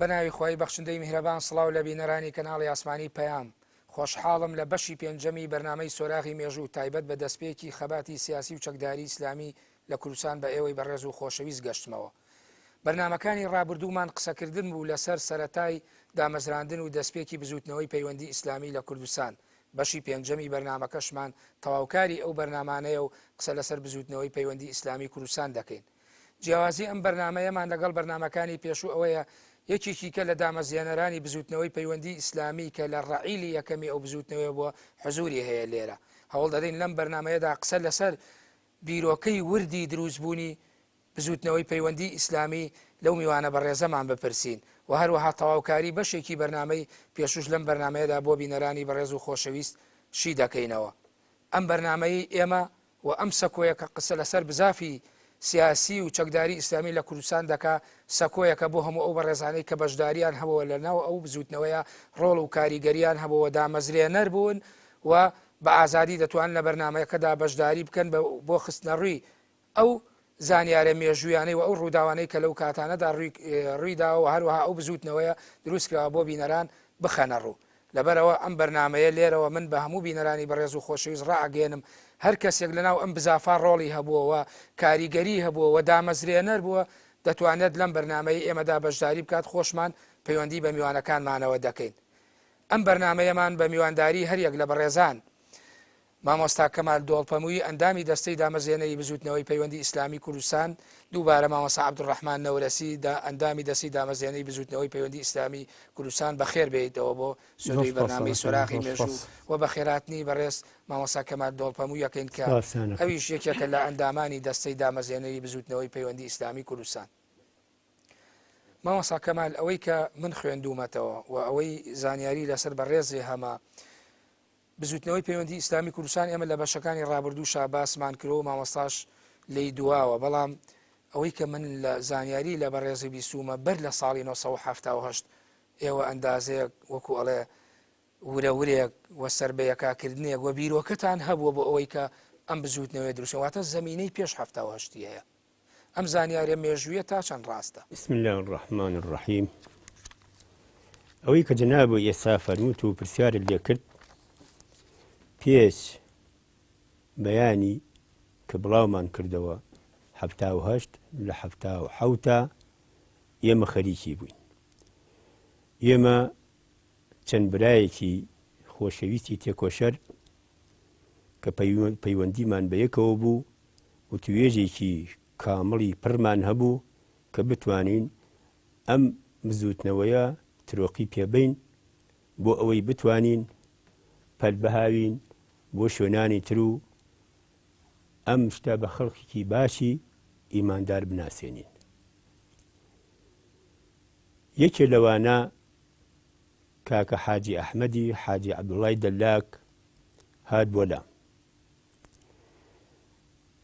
بەناوی خۆی بەخشندەی میهرەبان سڵاو لە بینەرانی کەناڵی ئاسمانی پەیام خۆشحاڵم لە بەشی پێنجەمی بەرنامەی سۆراغی مێژوو تایبەت بە دەستپێکی خەباتی سیاسی و چەکداری ئیسلامی لە کوردستان بە ئێوەی بەڕێز و خۆشەویست گەشتمەوە. بەرنامەکانی ڕابردوومان قسەکردن بوو لەسەر سەرەتای دامەزراندن و دەستپێکی بزوتنەوەی پەیوەندی ئیسلامی لە کوردستان. بەشی پێنجەمی بەرنامەکەشمان تەواوکاری ئەو بەرنامانەیە و قسە لەسەر بزوتنەوەی پەیوەندی ئیسلامی کوردستان دەکەین. جیاوازی ئەم بەرنمەیەمان لەگەڵ بەرنمەکانی پێشوو ئەوەیە یەکێکی کە لە دامەزیێنەرانی بزوتنەوەی پەیوەندی ئیسلامی کە لە ڕعیلی یەکەمی ئەو بزوتنەوەی بووە حزوری هەیە لێرە. هەوڵ دەدەین لەم بەرنمەیەدا قسە لەسەر بیرۆکەی وردی دروستبوونی بزوتنەوەی پەیوەندی ئیسلامی لەو میوانە بەڕێزەمان بپرسین و هەروەها تەواوکاری بەشێکی بەرنمەی پێشوش لەم بەرنمەیەدا بۆ بینەرانی بەڕێز و خۆشەویست شی دەکەینەوە. ئەم بەرنمەی ئێمە و ئەم سەکۆیەکە قسە لەسەر بزافی سیاسی و چەکداری ئیسلامی لە کوردستان دەکا سەکۆیەکە بۆ هەموو ئەو بەڕێزانەی کە بەشداریان هەبەوە لەناو ئەو بزوتنەوەیە ڕۆڵ و کاریگەریان هەبەوە دامەزرێنەر بوون و بە ئازادی دەتوان لە بەرنمەکەدا بەشداری بکەن بۆ خستنەڕووی ئەو زانیارە مێژویانەی و ئەو ڕووداوانەی کە لەو کاتانەدا ڕوویداوە و هەروەها ئەو بزوتنەوەیە دروستکراوە بۆ بینەران بخەنە ڕوو. لەبەرەوە ئەم بەرنمەیە لێرەوە من بە هەموو بینەرانی بەڕێز و خۆشەویست ڕائگەێنم هەر کەسێک لەناو ئەم بزافا ڕۆڵی هەبووەوە کاریگەری هەبووە و دامەزرێنەر بووە دەتوانێت لەم بەرنمەی ئێمەدا بەشداری بکات خۆشمان پەیوەندی بە میوانەکانمانەوە دەکەین. ئەم بەرنمەیەمان بە میوانداری هەریەک لە بەڕێزان مامۆستا کەمال دۆڵپەمووی ئەندامی دەستەی دامەزێنەی بزوتنەوەی پەیوەندی ئیسلامی کوردستان، دووبارە مامۆستا عەبدوڕەحمان نەورەسی ئەندامی دەستی دامەزێنەی بزوتنەوەی پەیوەندی ئیسلامی کوردستان بەخێر بێیتەوە بۆ سۆدەی بەرنامەی سۆراغی مێژوو و بە خێراتنی بەڕێز مامۆستا کەمال دۆڵپەمووی یەکەین کە ئەویش یەکێکە لە ئەندامانی دەستەی دامەزێنەی بزوتنەوەی پەیوەندی ئیسلامی کوردستان. مامۆستا کەمال ئەوەی کە من خوێندومەتەوە و ئەوەی زانیاری لەسەر بەڕێزێ هەمە بزوتنەوەی پەیوەندی ئیسلامی کوردستان ئێمە لە بەشەکانی ڕابردوو شاباسمان کرۆ و مامۆستاش لی دواوە، بەڵام ئەوەی کە من لە زانیاری لە بەڕێزی بیسوومە بەر لە ساڵی 1970 ئێوە ئەندازەیەک وەکو ئەڵێ ورەورێک وە سەربەیەکاکردنێک وە بیرۆکەتان هەبووە بۆ ئەوەی کە ئەم بزوتنەوەی دروستواتە زەمینەی پێش 1970 هەیە. ئەم زانیارە مێژوویە تا چەند ڕاستە؟ بسم الله الرحمن الرحیم. ئەوەی کە جەناب ئێستا فەرمووت و پرسیارت لێ کرد پێش بەیانی کە بڵاومان کردەوە 1970 لە 1970 ئێمە خەریکی بووین. ئێمە چەند برایەکی خۆشەویستی تێکۆشەر کە پەیوەندیمان بە یەکەوە بوو و توێژێکی کامڵی پڕمان هەبوو کە بتوانین ئەم بزوتنەوەیە ترۆقی پێبین بۆ ئەوەی بتوانین پەلبەهاوین بۆ شوێنانی تر و ئەم شتە بە خەڵکێکی باشی ئیماندار بناسێنین. یەکێ لەوانە کاکە حاجی ئەحمەدی حاجی عەبدوڵای دەلاک هات بۆ لام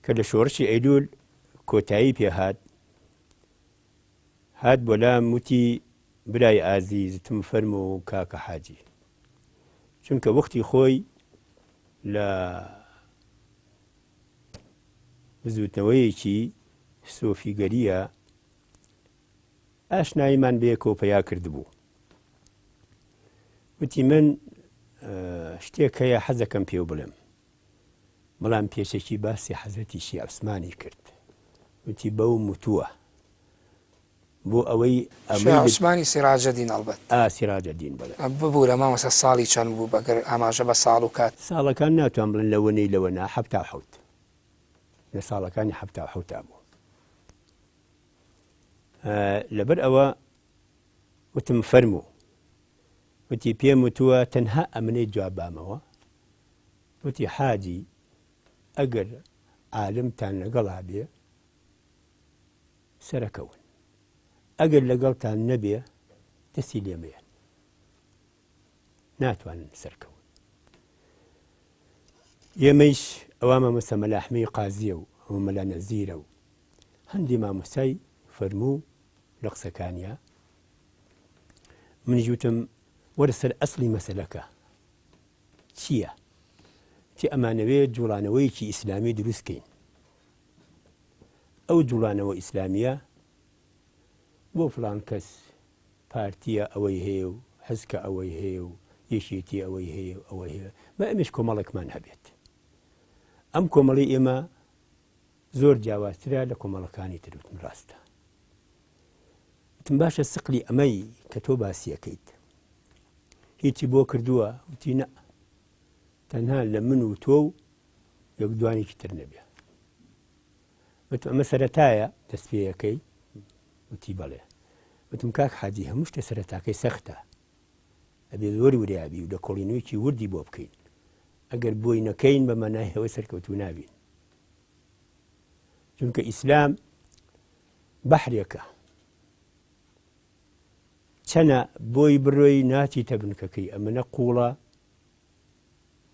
کە لە شۆڕشی ئەیلول کۆتایی پێهات هات بۆ لام وتی برای ئازیزتم فەرموو و کاکە حاجی، چونکە وەختی خۆی لە بزوتنەوەیەکی سۆفیگەریە ئاشناییمان بە یەکەوە پەیا کردبوو. وتی من شتێک هەیە حەزەکەم پێو بڵێم، بەڵام پێشێکی باسی حەزەتی شیع عوسمانی کرد. وتی بەو متووە بۆ ئەوەی عوسمانی سیراجەدین ئەڵبەت سیراجەدین بڵێ ببوورە مامۆستا ساڵی چەند بوو بەگەر ئاماژە بە ساڵ و کات؟ ساڵەکان ناتوان بڵێن لەوەنەی لەوەنا 1970 لە ساڵەکانی 1970 بوو. لەبەر ئەوە وتم فەرموو، وتی پێم وتووە تەنها ئەمنەی جواب بامەوە، وتی حاجی ئەگەر عالمتان لەگەڵا بێ سەرەکەون، ئەگەر لەگەڵتان نەبێ دەستی لێمەیەن، ناتوانن سەرکەون. ئێمەیش ئەوە مامۆستا مەلاحمەی قازیە و ئەوە مەلا نەزیرە و هەندی مامۆستای فەرموو لە قسەکانیە. منیش وتم وەرە سەر ئەسڵی مەسەلەکە چییە؟ تی ئەمانەوێت جوڵانەوەیەکی ئیسلامی دروستکەین. ئەو جوڵانەوە ئیسلامیە بۆ فڵان کەس پارتیە ئەوەی هەیە و حزکە ئەوەی هەیە و یەشێتی ئەوەی هەیە و ئەوەی هەیە بە ئەمش کۆمەڵێکمان هەبێت. ئەم کۆمەڵی ئێمە زۆر جیاوازترە لە کۆمەڵەکانی تروتم ڕاستە. وتم باشە سقلی ئەمەی کە تۆ باسیەکەیت هیچی بۆ کردووە؟ وتی نە، تەنها لە من و تۆ و یەک دوانێکی تر نەبێ. وتم ئەمە سەرەتایە دەست پێیەکەی؟ وتی بەڵێ. وتم کاک حاجی هەموو شتە سەرەتاکەی سەختە، ئەبێ زۆری وریابی و لە کۆڵینوێکی وردی بۆ بکەین. ئەگەر بۆی نەکەین بە مەنای هەوەی سەرکەوتوو نابین. چونکە ئیسلام بەحرێکە، چەنە بۆی بڕۆی ناچیتە بنکەکەی. ئەمەنە قوڵە،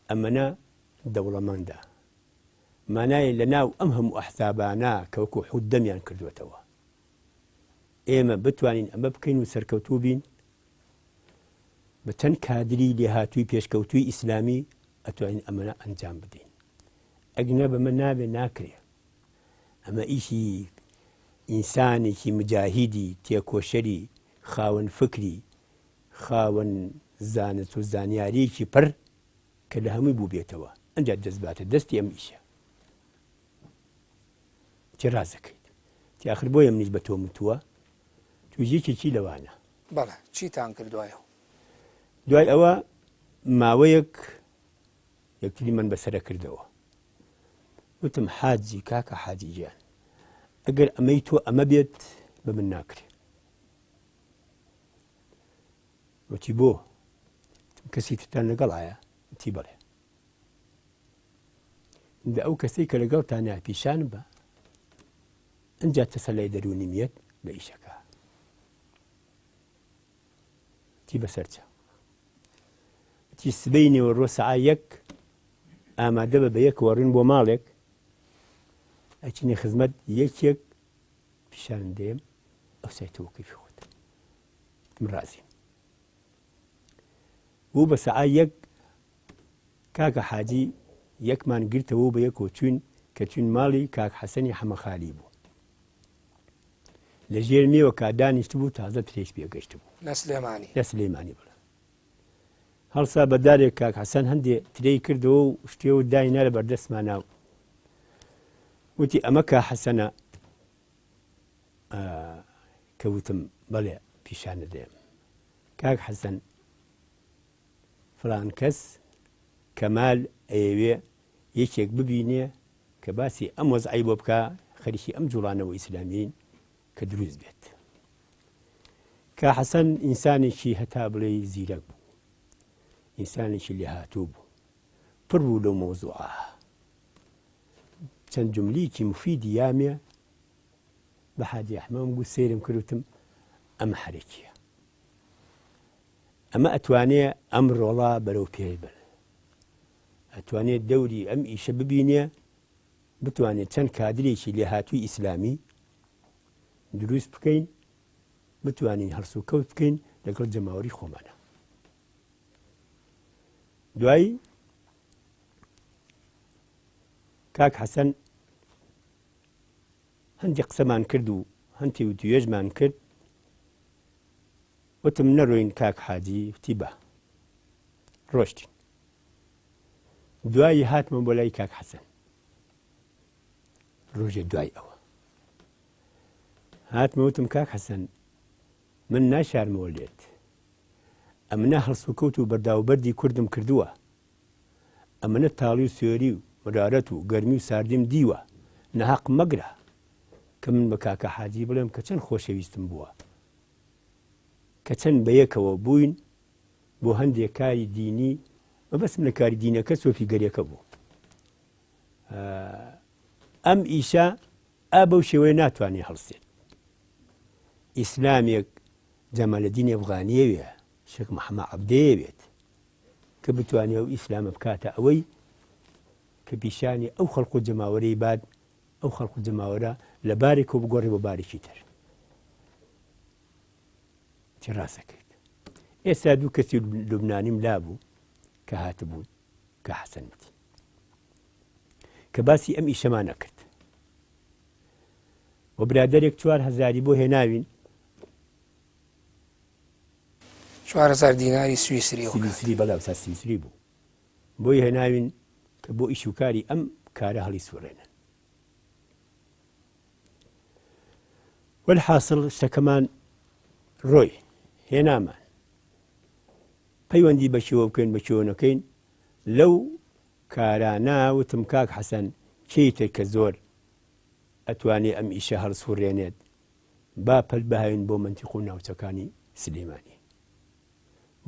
ئەمەنە دەوڵەمەندە. مانای لە ناو ئەم هەموو ئەحزابانە کە وەکو حوت دەمیان کردوێتەوە ئێمە بتوانین ئەمە بکەین و سەرکەوتوو بین بە چەند کادری لێهاتووی پێشکەوتووی ئیسلامی ئەتوانین ئەمەنە ئەنجام بدەین. ئەگنە بەمە نابێ ناکرێ. ئەمە ئیشی ئینسانێکی مجاهیدی تێکۆشەری خاوەن فکری خاوەن زانست و زانیاریەکی پڕ کە لە هەمووی بوو بێتەوە ئەنجا دەستباتە دەستی ئەم ئیشە. چی ڕازەکەیت؟ تی ئاخر بۆ ئەم نیش بە تۆ متووە توژێکێکی لەوانە. بەڵێ چیتان کردوایە؟ دوای ئەوە ماوەیەک یەکتری من بەسەرە کردەوە. وتم حاجی کاکە حاجی گیان، ئەگەر ئەمەی تۆ ئەمە بێت بە من ناکرێ. وتی بۆ؟ کەسی ترتان لەگەڵایە؟ وتی بەڵێ. دە ئەو کەسەی کە لەگەڵتانە پیشان بە ئەنجا تەسەلای دەرونی میێت بە ئیشەکە. تی بەسەرچە. تی سبەینەوە ڕۆ سەعا یەک ئامادە بە یەک وەڕین بۆ ماڵێک ئەچینێ خزمەت یەکێک پیشان دێم ئەو سایتەوە کەیفی خۆت. من ڕازیم. بوو بە سەعا یەک کاکە حاجی یەکمان گرتەوە بە یەکەوە چوین کە چوین ماڵی کاک حەسەنی حەمەخالی بوو. لە ژێر مێوە کا دانیشت بوو تازە ترێش پێگەشت بوو. لە سلێمانی؟ لە سلێمانی بڵێ. هەڵسا بەدارێک کاک حەسەن هەندێ ترەی کردەوە و شتێ و داینا لە بەردەستماناو. وتی ئەمە کا حەسەنە؟ کەوتم بەڵێ پیشانە دێم. کاک حەسەن فڵان کەس کەمال ئەیەوێ یەکێک ببینێ کە باسی ئەم وەزعی بۆ بکە خەریکی ئەم جوڵانەوە ئیسلامین کە دروست بێت. کە حەسەن ئینسانێکی هەتا بڵێ زیرەک بوو، ئینسانێکی لێهاتوو بوو، پڕ بوو لەو مۆزوعە. چەند جملەیەکی مفیدی یامێ بە حاجی ئەحمەد گوت سەیرم کردوتم ئەمە حەرەکییە، ئەمە ئەتوانێ ئەم ڕۆڵا بەرەو پێی بن، ئەتوانێت دەوری ئەم ئیشە ببینێ، بتوانێت چەند کادرێکی لێهاتووی ئیسلامی دروست بکەین، بتوانین هەرس و کەوت بکەین لەگەڵ جەماوەری خۆمانە. دوایی کاک حەسەن هەندی قسەمان کرد و هەندی وتوێژمان کرد. وتم نەڕۆین کاک حاجی؟ وتی بە. ڕۆشتین. دوایی هاتمە بۆ لای کاک حەسەن. ڕۆژێ دوای ئەوە هاتمە وتم کاک حەسەن من ناشارمەوە لێت، ئەمنە هەڵس و کەوت و بەرداوبەردی کوردم کردووە، ئەمنە تاڵی و سوێری و مرارەت و گەرمی و ساردیم دیوە، نەحەق مەگرە کە من بە کاکە حاجی بڵێم کە چەند خۆشەویستم بووە، کە چەند بەیەکەوە بووین بۆ هەندێک کاری دینی، مەبەستم لە کاری دینەکە سۆفی گەریەکە بوو. ئەم ئیشە ئابە و شێوەیە ناتوانێ هەڵسێت. ئیسلامێک جەمالەدین ئەفغانیەوێ، شێخ محەممەد عەبدەیەوێت کە بتوانێت و ئیسلامە بکاتە ئەوەی کە پیشانی ئەو خەڵق و جەماوەرەی باد، ئەو خەڵق و جەماوەرە لە بارێکەوە بگۆڕێ بۆ بارێکی تر. چی ڕاستەکەیت؟ ئێستا دوو کەسی لوبنانیم لابوو کە هاتبوون کە حەسەنەتی کە باسی ئەم ئیشەمان نەکرد. و برادێک 4,000 بۆ هێناوین 4,000 دیناری سویسری سویسری بەڵاو تا سویسری بوو بۆی هێناوین کە بۆ ئیش و کاری ئەم کارە هەڵی سوڕێنن والحاصل شتەکەمان ڕۆی هێنامان پەیوەندی بەشەوە بکەین بەشەوە نەکەین لەو کارانە وتم کاک حەسەن کێیتە کە زۆر ئەتوانێ ئەم ئیشە هەڵسوڕێنێت با پەل بەهاوین بۆ منتیق و ناوچەکانی سلێمانی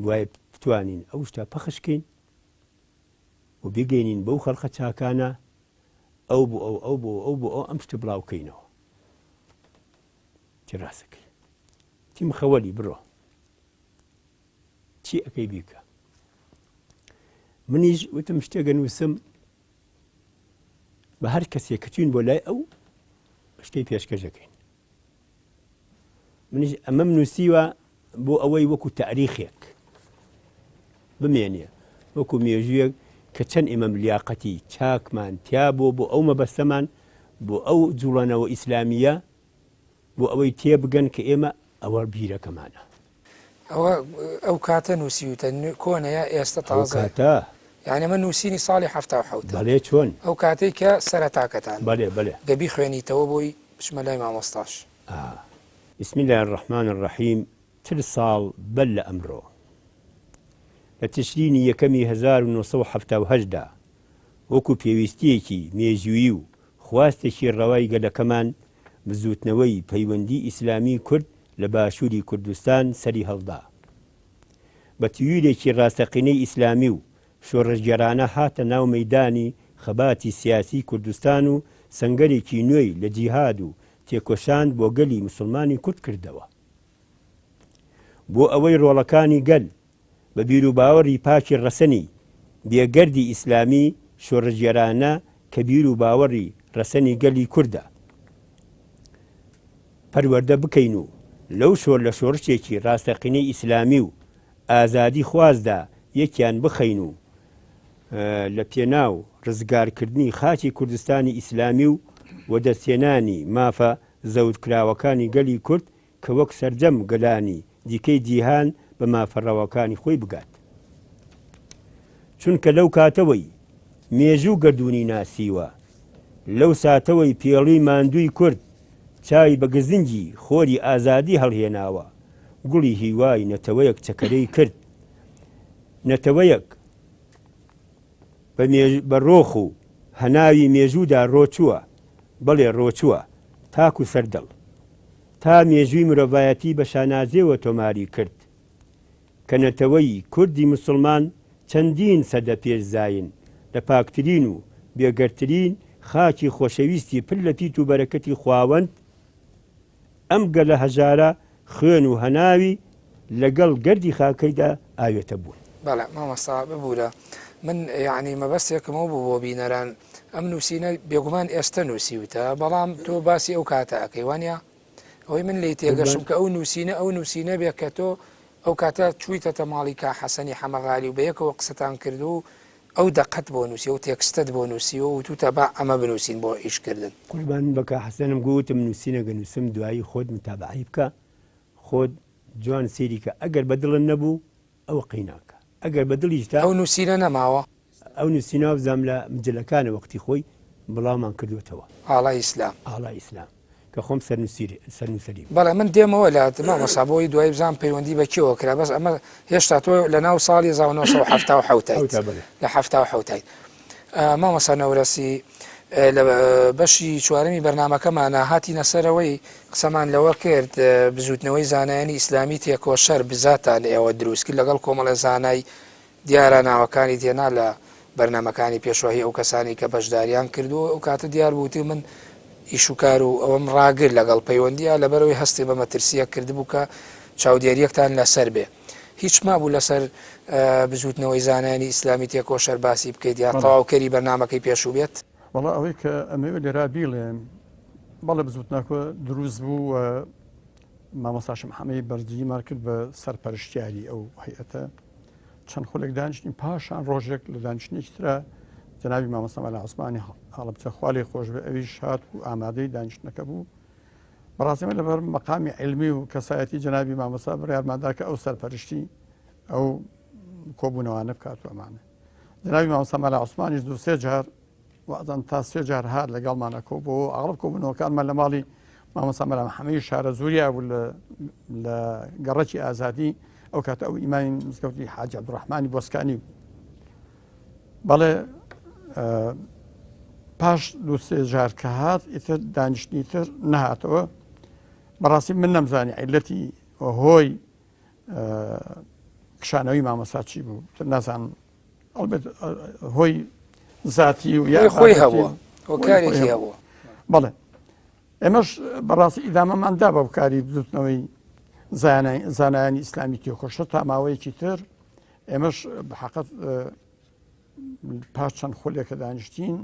وایە بتوانین ئەو شتا پەخشکەین و بگەینین بەو خەڵقە چاکانە ئەو بۆ ئەو بۆ ئەو بۆ ئەو ئەم شتە بڵاوکەینەوە چی ڕاستەکەی تیم خەوەلی بڕۆ چی ئەەکەی بیکە منیش وتم شتێگە نووسم بە هەر کەسێک کە چوین بۆ لای ئەو شتەی پێشکەشەکەین منیش ئەمەم نووسیوە بۆ ئەوەی وەکو تاریخێک بمێنێ وەکو مێژوویەک کە چەند ئێمە لیاقەتی چاکمان تیا بۆ ئەو مەبەستەمان بۆ ئەو جوڵانەوە ئیسلامیە بۆ ئەوەی تێبگەن کە ئێمە ئەوە بیرەکەمانە ئەو کاتە نووسیوتە کۆنەیە ئێستا تازە یعنی من نووسینی ساڵی 1970 بەڵێ چۆن ئەو کاتێک کە سەرەتاکەتان بەڵێ دەبی خوێنیتەوە بۆی بچمە لای مامۆستاش بسم الله الرحمن الرحیم تر ساڵ بەل لە ئەمڕۆ لە تشرینی یەکەمی 1970 وەکو پێویستیەکی مێژووی و خواستێکی ڕەوای گەلەکەمان بزوتنەوەی پەیوەندی ئیسلامی کورد لە باشووری کوردستان سەری هەڵدا بە تیورێکی ڕاستەقینەی ئیسلامی و شۆڕژگەرانە هاتە ناو مەیدانی خەباتی سیاسی کوردستان و سەنگەرێکی نوێی لە جیهاد و تێکۆشان بۆ گەلی موسڵمانی کورد کردەوە بۆ ئەوەی ڕۆڵەکانی گەل بە بیر و باوەڕی پاکی ڕەسەنی بێگەردی ئیسلامی شۆڕژگەرانە کە بیر و باوەڕی ڕەسەنی گەلی کووردە پەروەردە بکەین و لەو شۆر لە شۆڕشێکی ڕاستەقینەی ئیسلامی و ئازادی خوازدا یەکیان بخەین و لە پێناو ڕزگارکردنی خاکی کوردستانی ئیسلامی و وەدەستێنانی مافە زەوتکراوەکانی گەلی کورد کە وەک سەرجەم گەلانی دیکەی جیهان بە مافەڕەوەکانی خۆی بگات چونکە لەو کاتەوەی مێژوو گەردوونی ناسیوە لەو ساتەوەی پێڵی ماندووی کورد چای بە گزنگی خۆری ئازادی هەڵهێناوە گوڵی هیوای نەتەوەیەک چەکەرەی کرد نەتەوەیەک بە ڕۆخ و هەناوی مێژوودا ڕۆچووە بەڵێ ڕۆچووە تاک و سەردەڵ تا مێژووی مرۆڤایەتی بە شانازێوە تۆماری کرد کە نەتەوەی کوردی موسڵمان چەندین سەدە پێش زاین لە پاکترین و بێگەرترین خاکی خۆشەویستی پل لە پیت و بەرەکەتی خواوەند ئەم گەلە هەژارە خوێن و هەناوی لەگەڵ گەردی خاکەیدا ئاوێتە بوون بەڵێ مامەستا ببوورە من یعنی مەبەستێکمەوە بوو بۆ بینەران ئەم نووسینە بێگومان ئێستا نووسیوتە بەڵام تۆ باسی ئەو کاتە ئەەکەی وانە ئەوەی من لی تێگەشم کە ئەو نووسینە بێت کە تۆ ئەو کاتە چوویتەتە ماڵی کا حەسەنی حەمەغالی و بەیەکەوە قسەتان کرد و ئەو دەقەت بۆ نووسی و تێکستت بۆ نووسی و توتە با ئەمە بنووسین بۆ ئیشکردن قوربان بەکە حەسەنم گوتم نووسینەگە نووسم دوایی خۆت متابعی بکە خۆت جوان سێری کە ئەگەر بەدڵن نەبوو ئەوە قەیناکە ئەگەر بەدڵیشتا ئەو نووسینە نەماوە ئەو نووسینەوە بزانام لە مجلەکانە وەختی خۆی بڵاومان کردوێتەوە ئاڵای ئیسلام ئاڵای ئیسلام کە خۆم سەرنووسری بەڵێ من دێمەوە لە مامەسا بۆی دوای بزان پەیوەندی بە کێوە کرا بەس ئەمە هێشتا تۆ لە ناو ساڵی 1970 لە 1970 مامەسا نەورەسی لە بەشی چوارەمی بەرنامەکەمانە هاتینە سەرەوەی قسەمان لەوە کرد بزوتنەوەی زانایانی ئیسلامی تێکۆشەر بزاتە لە ئێوە دروستکرد لەگەڵ کۆمەڵە زانای دیارە ناوەکانی تێنا لە بەرنامەکانی پێشوەهی ئەو کەسانی کە بەشداریان کردووە ئەو کاتە دیار بووتی من ئیشوکار و ئەوەم ڕاگر لەگەڵ پەیوەندیە لەبەرەوەی هەستی بە مەترسیە کردبوو کە چاودێریەکتان لەسەر بێ هیچ مابوو لەسەر بزوتنەوەی زانایانی ئیسلامی تێکۆشەر باسی بکەیت یا تەواوکەری بەرنامەکەی پێشوو بێت وەڵا ئەوەی کە ئەمەوێت لێرا بیڵێن بەڵێ بزوتناکە دروست بوو و مامۆستا محەمەدی بەرجیمان کرد بە سەرپەرشتیاری ئەو هەیئەتە چەند خولێک دانیشتین پاشان ڕۆژێک لە دانیشتنێکی ترە جەنابی مامۆستا مەلا عوسمانی هەڵبجە خوالی خۆش بێ ئەویش هات و ئامادەی دانیشتنەکە بوو بەڕاستیمە لەبەر مەقامی علمی و کەسایەتی جەنابی مامۆستا بڕیارماندا کە ئەو سەرپەرشتی ئەو کۆبوونەوانە بکات ئەمانە جناوی مامۆستا مەلا عوسمانیش دوو سێ جار وەزان تا سێ جار هات لەگەڵمانە کۆبوو ئاغڵب کۆبوونەوەکانمان لە ماڵی مامۆستا مەلا محەممەدی شارە زووریا بوو لە گەڕەکی ئازادی ئەو کاتە ئەو ئیمامی مزگەوتی حاجی عەبدوڕەحمانی بۆسکانی بوو بەڵێ پاش دوو سێ جار کە هات ئیتر دانیشتنی تر نەهاتەوە بەڕاستی من نەمزانی عیلەتی هۆی کشانەوەی مامۆستا چی بوو تر نازانم ئەڵبێت هۆی زاتی و یا خۆی هەبووە هۆکارێکی هەبووە بەڵێ ئێمەش بەڕاستی ئیدامەماندا بە بکاری بزوتنەوەی زانایانی ئیسلامی تێکۆشە تا ماوەیەکی تر ئێمەش بەحەقەت پاش چەند خولێکە دانیشتین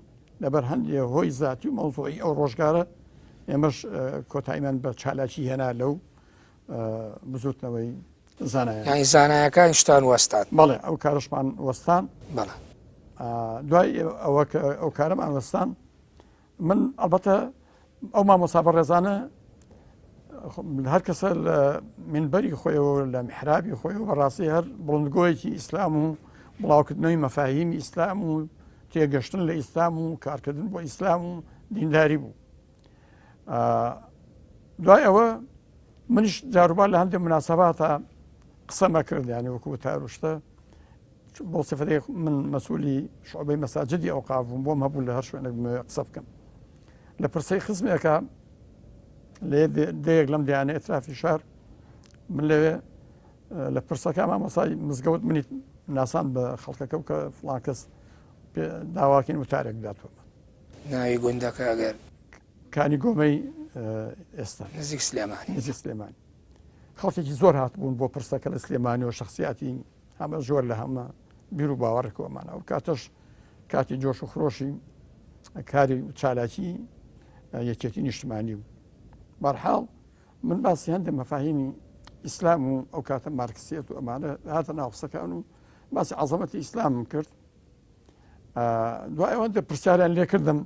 لەبەر هەندێ هۆی زاتی و مەوزوعی ئەو ڕۆژگارە ئێمەش کۆتاییمان بە چالاکی هێنا لەو بزوتنەوەی زانایان یانی زانایەکان شتان وەستان بەڵێ ئەو کارشمان وەستان بەڵێ دوای ئەوە کە ئەو کارەمان وەستان من ئەلبەتە ئەو مامۆستا بەڕێزانە هەر کەسە لە منبەری خۆیەوە لە میحرابی خۆیەوە بەڕاستی هەر بڵندگۆیەکی ئیسلام و بڵاوکردنەوەی مەفاهیمی ئیسلام و تێگەشتن لە ئیسلام و کارکردن بۆ ئیسلام و دینداری بوو دوای ئەوە منیش جاروبار لە هەندێک مناسەباتە قسەمە کرد یانی وەکو تاروشتە بۆ سفەتەی من مەسئولی شعبەی مەساجدی ئەوقاف بووم بۆم هەبوو لە هەر شوێنێک قسە بکەم لە پرسەی خزمێکە لێ دەیەک لەم دیانە ئێترافی شار من لەوێ لە پرسەکە مامۆستای مزگەوت منی ناسان بە خەڵکەکە و کە فڵان کەس داواکەین وتارێک بداتەوە ناوی گوندەکە ئەگەر کانی گۆمەی ئێستا نزیک سلێمانی نزیک سلێمانی خەڵکێکی زۆر هاتبوون بۆ پرسەکە لە سلێمانی و شخصیاتی هەمە زۆر لە هەمە بیر و باوەڕێکەوەمانە و کاتەش کاتی جۆش و خرۆشی کاری چالاکی یەکێتی نیشتمانی بوو بەرحاڵ من باسی هەندێک مەفاهیمی ئیسلام و ئەو کاتە مارکسیەت و ئەمانە هاتە ناو قسەکان و باسی عەزەمەتی ئیسلامم کرد دوای ئەوەندە پرسیاریان لێ کردم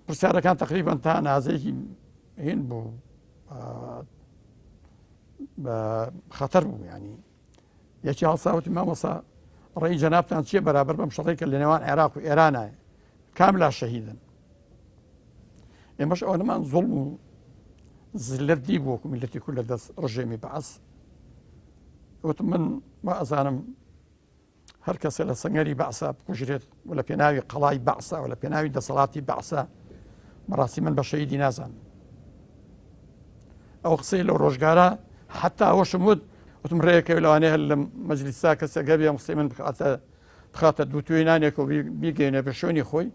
پرسیارەکان تقریبان تا نازەیەکی هێن بوو بە خەتەر بوو ینی یەکی هەڵساوتی مامۆستا ڕێی جەنابتان چییە بەرابەر بەم شەڕێکە لە نێوان عێراق و ئێرانایە کاملا شەهیدن ئێمەش ئەوەنەمان زوڵم و زلت دی بوو وەکو میلەتی کورد لە دەست ڕژێمی بەعەس وتم من وا ئەزانم هەر کەسە لە سەنگەری بەعسا بکوژرێت و لە پێناوی قەڵای بەعسا و لە پێناوی دەسەڵاتی بەعسا بەڕاستی من بە شەهیدی نازانم ئەو قسەی لەو ڕۆژگارە حتا ئەوەشم وتم ڕێیەکەوی لەوانەیە هەر لە مەجلیسا کەسێک هەبێ قسەی من بخاتە دوو توێی نانێک و بیگەینە بە شوێنی خۆی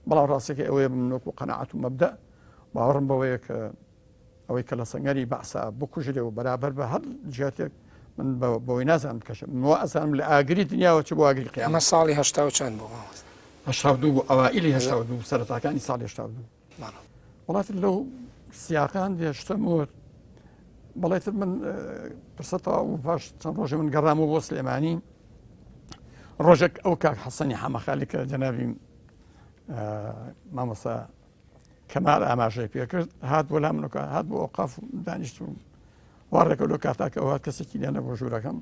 بەڵام ڕاستێکی ئەوەیە من وەکو قەناعەت و مەبدە باوەڕم بەوەیە کە ئەوەی کە لە سەنگەری بەعسا بکوژرێ و بەرابەر بە هەر جهاتێک من بەوەی نازانم بکەشم من ئەزانم لە ئاگری دنیاوە چ بۆ ئاگری قیامەت ئەمە ساڵی هەشتا و چەند بوو هەشتا و دوو بوو ئەوائیلی هەشتا و دوو سەرەتاکانی ساڵی هەشتا و دوو وڵاتی لەو سیاقان دێشتم وت بەڵێتر من پرسەتەوە و پاش چەند ڕۆژێ من گەڕامەوە بۆ سلێمانی ڕۆژێک ئەو کاک حەسەنی حەمەخالی کە جەنابی مامۆستا کەمال ئاماژەی پێ کرد هات بۆ لام هات بۆ ئەوقاف دانیشت و وارڕێکە لەو کاتاکە ئەو هات کەسێکی لێنە بۆ ژوورەکەم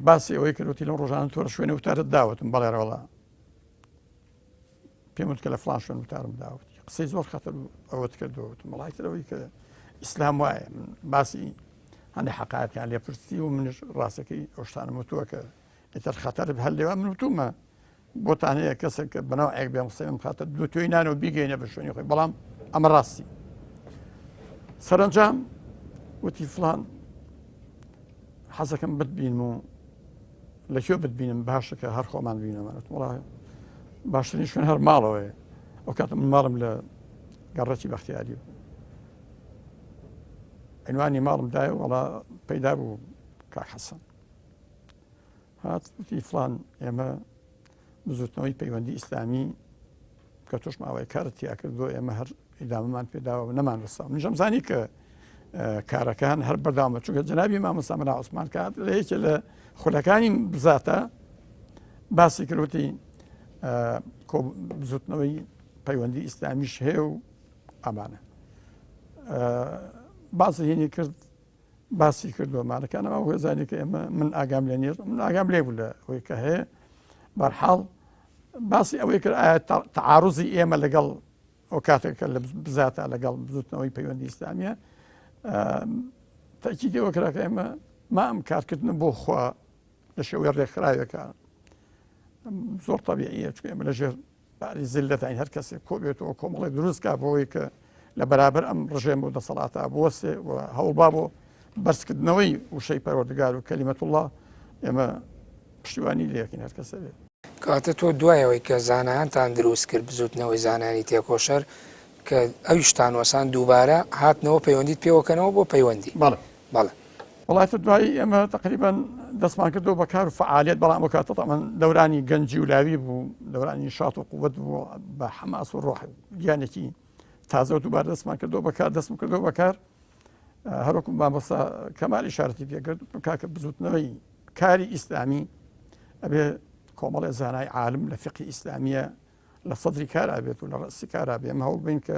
باسی ئەوەی کردوتی لەم ڕۆژانە تۆرە شوێنە وتارت داوتم بەڵێ ڕەوەڵا پێم وت کە لە فڵان شوێن وتارم داوتی قسەی زۆر خەتەر ئەوەت کردووتم وڵایترەوەی کە ئیسلام وایە من باسی هەندێک حەقایەتیان لێ پرسی و منش ڕاستەکەی ئەو شتانم وتووە کە ئێتر خەتەر هەر لێوان من وتومە بۆتان هەیە کەسێک کە بەناو ئەیەک بێ قسەی من خاتە دوو توێی نانەوە بیگەینە بە شوێنی خۆی بەڵام ئەمە ڕاستی سەرنجام وتی فڵان حەزەکەم بتبینم و لەکوێ بتبینم باشە کە هەر خۆمان بینەمانێت وڵای باشترین شوێن هەر ماڵەوەیە ئەو کاتە من ماڵم لە گەڕەکی بەختیاری عنوانی ماڵم دایە وەڵا پەیدا بوو کاک حەسەن هات وتی فڵان ئێمە بزوتنەوەی پەیوەندی ئیسلامی کە تۆش ماوەی کارت تیا کردو ئێمە هەر ئیدامەمان پێداوە نەمان وەستا منیشم زانی کە کارەکان هەر بەرداوامە چونکە جەنابی مامۆستا مەلا عوسمان کات لە یەکێ لە خولەکانی بزاتە باسی کردوتی بزوتنەوەی پەیوەندی ئیسلامیش هەیە و ئەمانە بازی هێنی کرد باسی کردومانەکانەوە هۆزانی کە ئێمە من ئاگام لێ نیێ من ئاگام لێ بوو لە ئەوەی کە هەیە بەرحاڵ باسی ئەوەی کرد ئایا تعاڕوزی ئێمە لەگەڵ ئەو کاتێککە لە بزاتە لەگەڵ بزوتنەوەی پەیوەندی ئیسلامیە تاکیدی ئەوە کراکە ئێمە ما ئەم کارکردن بۆ خوا لە شێوەیە ڕێکخراوێکە زۆر تەبیعیە چکە ئێمە لەژێر باری زلەتین هەر کەسێک کۆبێتەوە کۆمەڵی دروستکە بۆەوەی کە لە بەرابەر ئەم ڕژێم و دەسەڵاتە بوەسێ و هەوڵبا بۆ بەرزکردنەوەی وشەی پەروەردگار و کەلیمەت الله ئێمە پشتیوانی لێکین هەر کەسە بێت کاتە تۆ دوایەوەی کە زانایانتان دروست کرد بزوتنەوەی زانانی تێکۆشەر کە ئەویشتان وەسان دووبارە هاتنەوە پەیوەندیت پێوەکەنەوە بۆ پەیوەندی بەڵێ وڵاتە دوایی ئێمە تقریبان دەستمان کردەوە بەکار و فعالیت بەڵام ئەو کاتە من دەورانی گەنجی و لاوی بوو دەورانی شات و قووەت بوو بە حەماس و ڕۆح گیانێکی تازە و دووبارە دەستمان کردەوە بەکار دەستم کردەوە بەکار هەروەکو مامۆستا کەمال ئیشارەتی پێکرد کاکە بزوتنەوەی کاری ئیسلامی ئەبێ کۆمەڵی زانای عالم لە فقی ئیسلامیە لە سەدری کارا بێت و لە ڕاستی کارا بێ ئەمە هەوڵ بین کە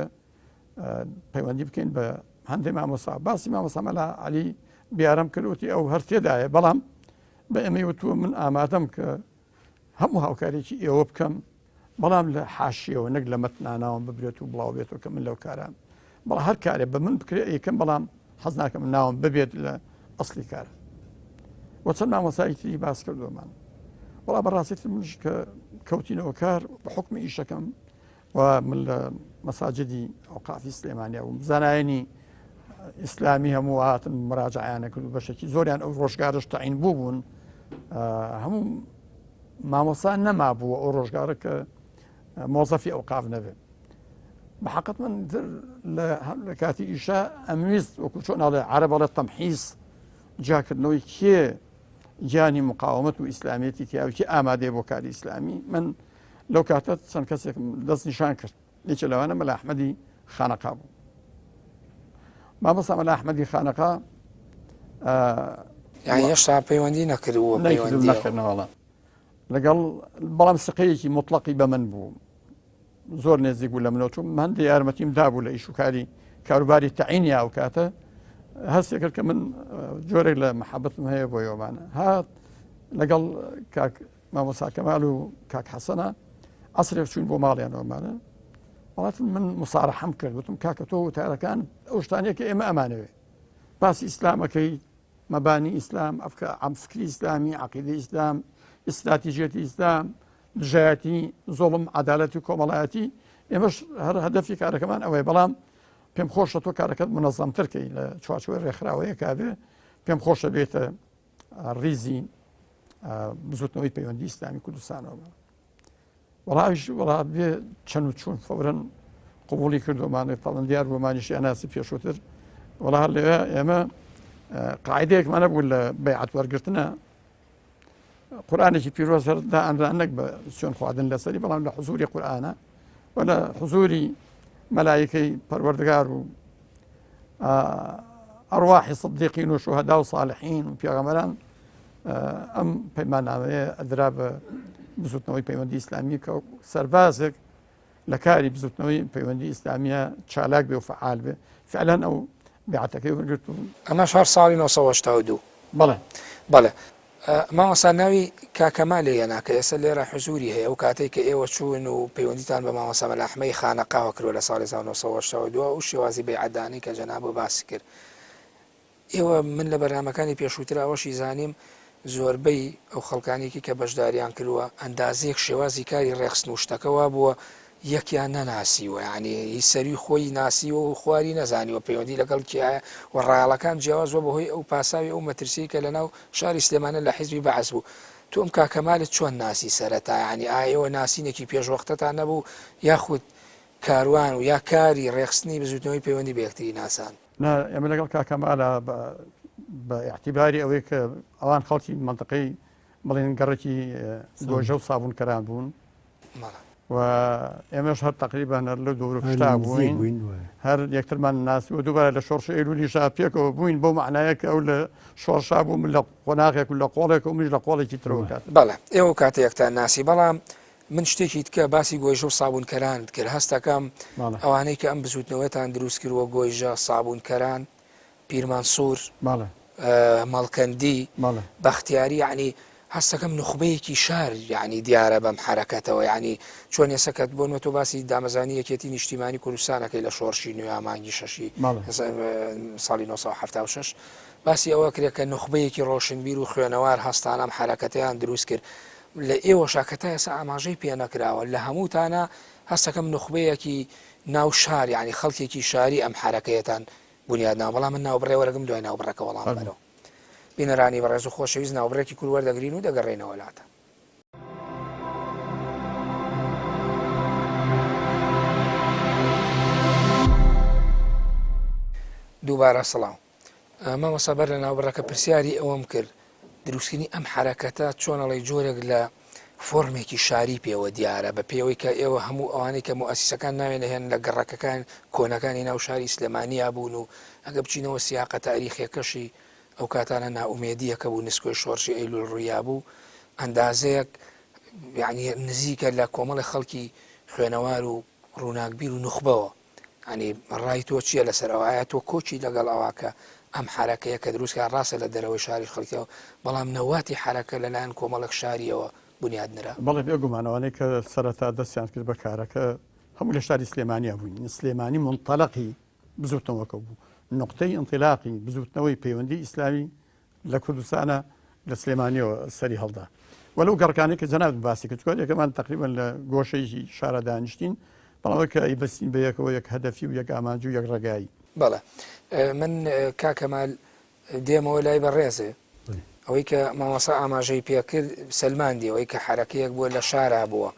پەیوەندی بکەین بە هەندێک مامۆستا باسی مامۆستا مەلا عەلی بیارم کردوتی ئەو هەر تێدایە بەڵام بە ئەمەی وتووە من ئامادەم کە هەموو هاوکارێکی ئێوە بکەم بەڵام لە حاشیەوە نەک لە مەتناناوم ببرێت و بڵاو بێتەوە کە من لەو کارم بەڵام هەر کارێ بە من بکرێ یەکەم بەڵام حەز ناکەم ناوم ببێت لە ئەسلی کار وە چەند مامۆستایەکی باس کردومان وڵا بەڕاستیت منش کە کەوتینەوە کار بە حکمی ئیشەکەم و من لە مەساجدی ئەوقافی سلێمانیا و زانایانی ئیسلامی هەموو هاتن مراجعیانە کرد و بەشێکی زۆریان ئەو ڕۆژگارش تەعین بوون هەموو مامۆستا نەما بووە ئەو ڕۆژگارە کە مۆزەفی ئەوقاف نەبێت بەحەقەت من لە کاتی ئیشا ئەمویست وەکو چۆن ناڵێ عەرە بەڵێ تەمحیس جاکردنەوەی کێ گیانی مقاومەت و ئیسلامیەتی تیاوی ئامادەیە بۆ کاری ئیسلامی من لەو کاتە چەند کەسێک دەست نیشان کرد یەکێ لەوانە مەلا ئەحمەدی خانەقا بوو مامۆستا مەلا ئەحمەدی خانەقا یان هێشتا پەیوەندی نەکردووە نەکردنەوەڵە لەگەڵ بەڵام سقەیەکی مطلقی بە من بوو زۆر نێزیک بوو لە منەوە چوم هەندێک یارمەتیم دابوو لە ئیش و کاری کاروباری تەعینی ئەو کاتە هەستێک کرد کە من جۆرێک لە محەبەتم هەیە بۆ ئێوەمانە هات لەگەڵ کاک مامۆستا کەمال و کاک حەسەنە عەسرێک چوین بۆ ماڵیانەوەمانە وڵاتم من مسارەحەم کرد وتم کاکە تۆ وتارەکان ئەو شتانەیە کە ئێمە ئەمانەوێ باسی ئیسلامەکەی مەبانی ئیسلام فکری ئیسلامی عەقیدەی ئیسلام ئستراتیژیەتی ئیسلام دژایەتی زۆڵم عەدالەتی و کۆمەڵایەتی ئێمەش هەر هەدەفی کارەکەمان ئەوەیە بەڵام پێم خۆشە تۆ کارەکەت منەظەمترکەی لە چوارچوەی ڕێکخراوەیە کابێ پێم خۆشە بێتە ڕیزی بزوتنەوەی پەیوەندی ئیسلامی کوردستانەوە وەڵا بێ چەند و چوون فەورەن قبوڵی کردومانێ پەڵەندیار بۆمانیشی ئەناسی پێشووتر وەڵا هەر لەوێ ئێمە قاعدەیەکمانە بوو لە بەیعەت وەرگرتنە قورئانێکی پیرۆز هەردا ئەنرانەک بە سوێن خواردن لەسەری بەڵام لە حوزوری قورئانە و لە حوزوری مەلایکەی پەروەردگار و ئەڕواحی سدیقین و شوهەدا و صالحین و پێغەمبەران ئەم پەیماننامەیە ئەدرا بە بزوتنەوەی پەیوەندی ئیسلامی کە سەربازێک لە کاری بزوتنەوەی پەیوەندی ئیسلامیە چالاک بێ و فعال بێ فعلەن ئەو بیعەتەکەی وەرگرت و ئەمەش هەر ساڵی 1982 بەڵێ مامۆستا ناوی کاکەمالێ یەناکە ئێستا لێرە حزوری هەیە ئەو کاتێک کە ئێوە چوون و پەیوەندیتان بە مامۆستا مەلا ئەحمەدی خانەقاوە کردووە لە ساڵی 1982 و شێوازی بەیعەتدانی کە جەنابە باسی کرد ئێوە من لە بەرنامەکانی پێشووتر ئەوەشی زانیم زۆربەی ئەو خەڵکانێکی کە بەشداریان کردووە ئەندازەیەک شێوازی کاری ڕێخستن و شتەکەوا بووە یەکیان نەناسیوە یعنی هیچ سەری خۆی ناسیوە و خواری نەزانیوە پەیوەندی لەگەڵ کیایە و ڕایەڵەکان جیاوازوە بەهۆی ئەو پاساوی ئەو مەترسی کە لەناو شاری سلێمانە لە حیزبی بەعەز بوو تۆ ئەم کاکەمالت چۆن ناسی سەرەتا یعنی ئایەوە ناسینێکی پێشوەختەتان نەبوو یاخود کاروان و یا کاری ڕێخستنی بزوتنەوەی پەیوەندی بە یەکتری ناسان ئێمە لەگەڵ کاکەمالە بە اعتیباری ئەوەی کە ئەوان خەڵکی منطقەی بڵێن گەڕێکی گۆژە و سابوونکەران بوون و ئێمەش هەر تقریبان هەر لە دوور شتا بووین هەر یەکترمان ناسی و دووبارە لە شۆڕش ئێلولی شا پێکەوە بووین بۆ معنایە کە ئەو لە شۆڕشا بوو من لە قۆناغێک و لە قۆڵێک و منش لە قۆڵێکی ترەوە کات بەڵێ ئێوە کاتە یەکتان ناسی بەڵام من شتێکی تکە باسی گۆیژە و سابوونکەرانت کرد هەستەکەم ئەوانەی کە ئەم بزوتنەوەتان دروست کردووە گۆیژە سابوونکەران پیرمان سوور مەڵکەندی بەختیاری ینی هەستەکەم نخبەیەکی شار ینی دیارە بەم حرەکەتەوە ینی چۆن ێسەکەت بۆ تۆ باسی دامەزانی یەکێتی نیشتیمانی کوردستانەکەی لە شۆڕشی نوێ مانگی شەشی ساڵی 1976 باسی ئەوە کرێت کە نخبەیەکی ڕۆشنبیر و خوێنەوار هەستانەم حرەکەتیان دروست کرد لە ئێوە شاکەتە ئێسا ئاماژەی پێ نەکراوە لە هەمووتانە هەستەکەم نخبەیەکی ناو شار ینی خەڵکێکی شاری ئەم حرەکەیەتان بنیادنا بەڵام من ناوبڕێوەرەگەم دوای ناوبڕەکە وەڵام بەرەوە بینەرانی بەڕێز و خۆشەویست ناوبڕێکی کوروەردەگرین و دەگەڕێنەوە لاتە دووبارە سەڵاو مامۆستا بەر لە ناوبڕەکە پرسیاری ئەوەم کرد دروستکردنی ئەم حرەکەتە چۆنەڵی جۆرێک لە فۆرمێکی شاری پێوە دیارە بە پێوەی کە ئێوە هەموو ئەوانەی کە مؤسسەکان ناوێنە هێن لە گەڕەکەکان کۆنەکانی ناو شاری سلێمانیا بوون و ئەگە بچینەوە سیاقە تاریخیەکەشی ئەو کاتانە ناومێدیەکە بوو نسکۆی شۆڕشی ئەیلول ڕوویا بوو ئەندازەیەک یعنی نزیکە لە کۆمەڵی خەڵکی خوێنەوار و ڕووناکبیر و نخبەوە ینی ڕای تۆ چییە لەسەر ئەوایە تۆ کۆچی لەگەڵ ئەوواکە ئەم حرەکەیە کە دروستکە ڕاستە لە دەرەوەی شاری خەڵکیەوە بەڵام نەواتی حرەکە لەلایەن کۆمەڵک شاریەوە بنیادنرا بەڵێ بێگومانەوەی کە سەرەتا دەستیان کرد بە کارەکە هەموو لە شاری سلێمانیا بووین سلێمانی منتەلەقی بزوتنەوەکە بوو نقطەی ئەنتیلاقی بزوتنەوەی پەیوەندی ئیسلامی لە کوردستانە لە سلێمانیەوە سەری هەڵدا وەلو گەڕکانی کە جەناب باسی کرد یەکەمان تقریبا لە گۆشەی شارە دانیشتین بەڵام کە ئەیبەستین بە یەکەوە یەک هەدەفی و یەک ئامانج و یەک ڕێگایی بەڵێ من کاکەمال دێمەوە لای بەڕێزێ ئەوەی کە مامۆستا ئاماژەی پێکرد سلماندی ئەوەی کە حرەکەیەک بووە لە شارا بووە